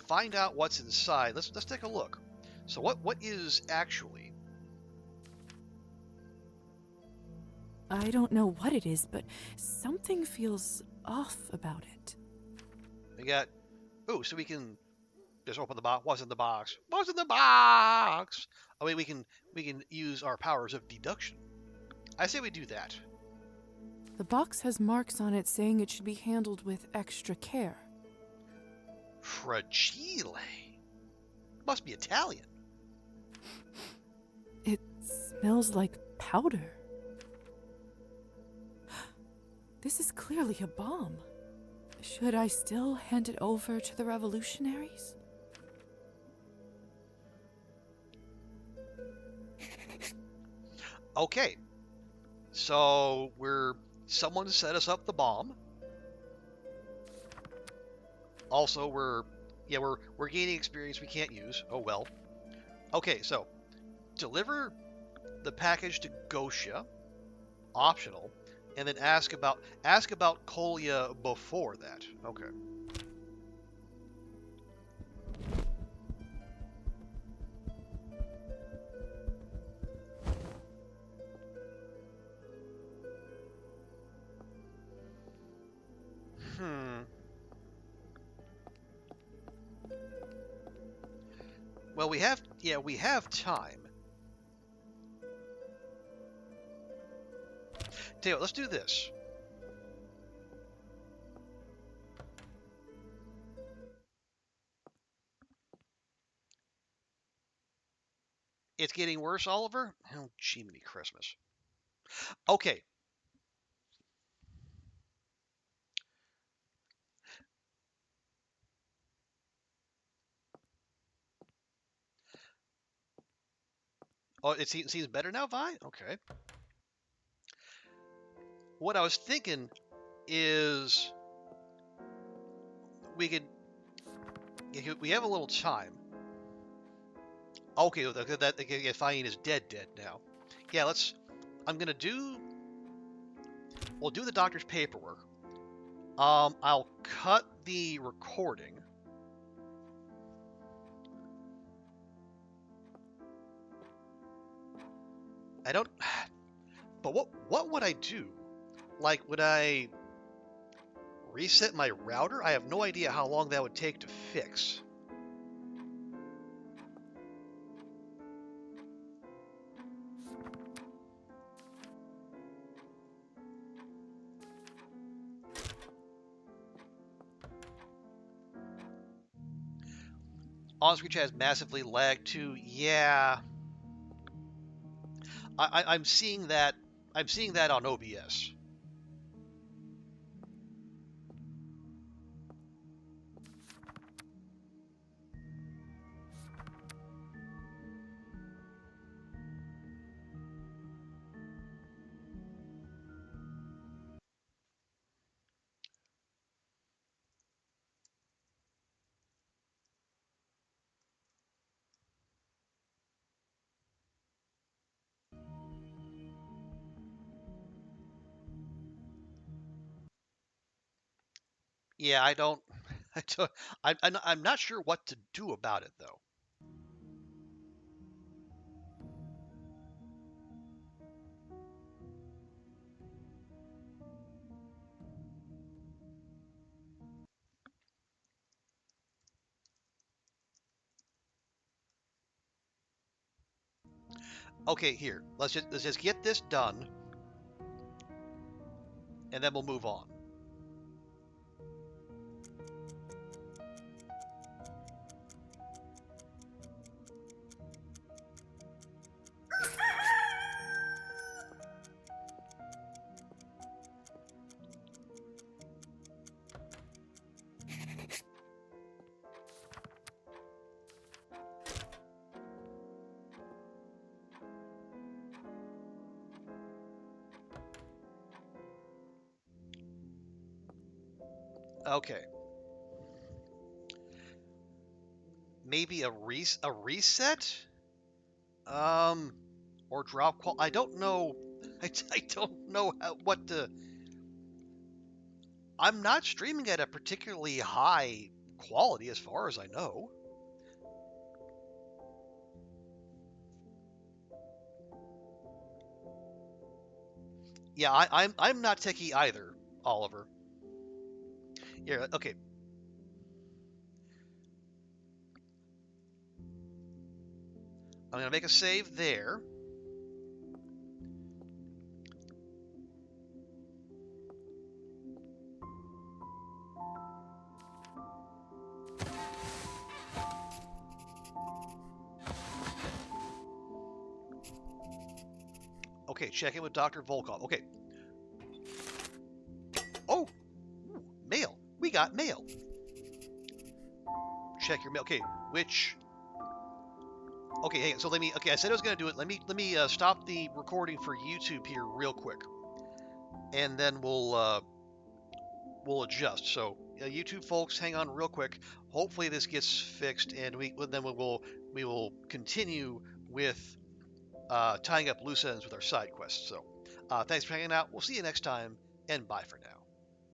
find out what's inside. Let's take a look. So what is actually? I don't know what it is, but something feels off about it. We got, so we can just open the box. What's in the box? What's in the box? I mean, we can use our powers of deduction. I say we do that. The box has marks on it saying it should be handled with extra care. Fragile. Must be Italian. It smells like powder. This is clearly a bomb. Should I still hand it over to the revolutionaries? Okay. So someone set us up the bomb. Also, we're gaining experience we can't use. Oh well. Okay, so deliver the package to Gosia, optional, and then ask about Kolya before that. Okay. Well, we have time. Tell you what, let's do this. It's getting worse, Oliver? Oh, Jiminy Christmas. Okay. Oh, it seems better now, Vi? Okay. What I was thinking is we have a little time. Okay, that Faina is dead now. Yeah, we'll do the doctor's paperwork. I'll cut the recording. But what would I do? Like, would I reset my router? I have no idea how long that would take to fix. On-screen chat has massively lagged too. Yeah, I'm seeing that. I'm seeing that on OBS. Yeah, I don't. I'm not sure what to do about it though. Okay, here. Let's just get this done, and then we'll move on. Okay. Maybe a reset? Or drop qual. I don't know. I don't know what to. I'm not streaming at a particularly high quality, as far as I know. Yeah, I'm not techie either, Oliver. Yeah, okay. I'm gonna make a save there. Okay, check in with Dr. Volkov. Okay. got mail. Check your mail. Okay, which... Okay, hey, so let me... Okay, I said I was going to do it. Let me stop the recording for YouTube here real quick. And then we'll adjust. So, YouTube folks, hang on real quick. Hopefully this gets fixed, and we will continue with tying up loose ends with our side quests. So, thanks for hanging out. We'll see you next time, and bye for now.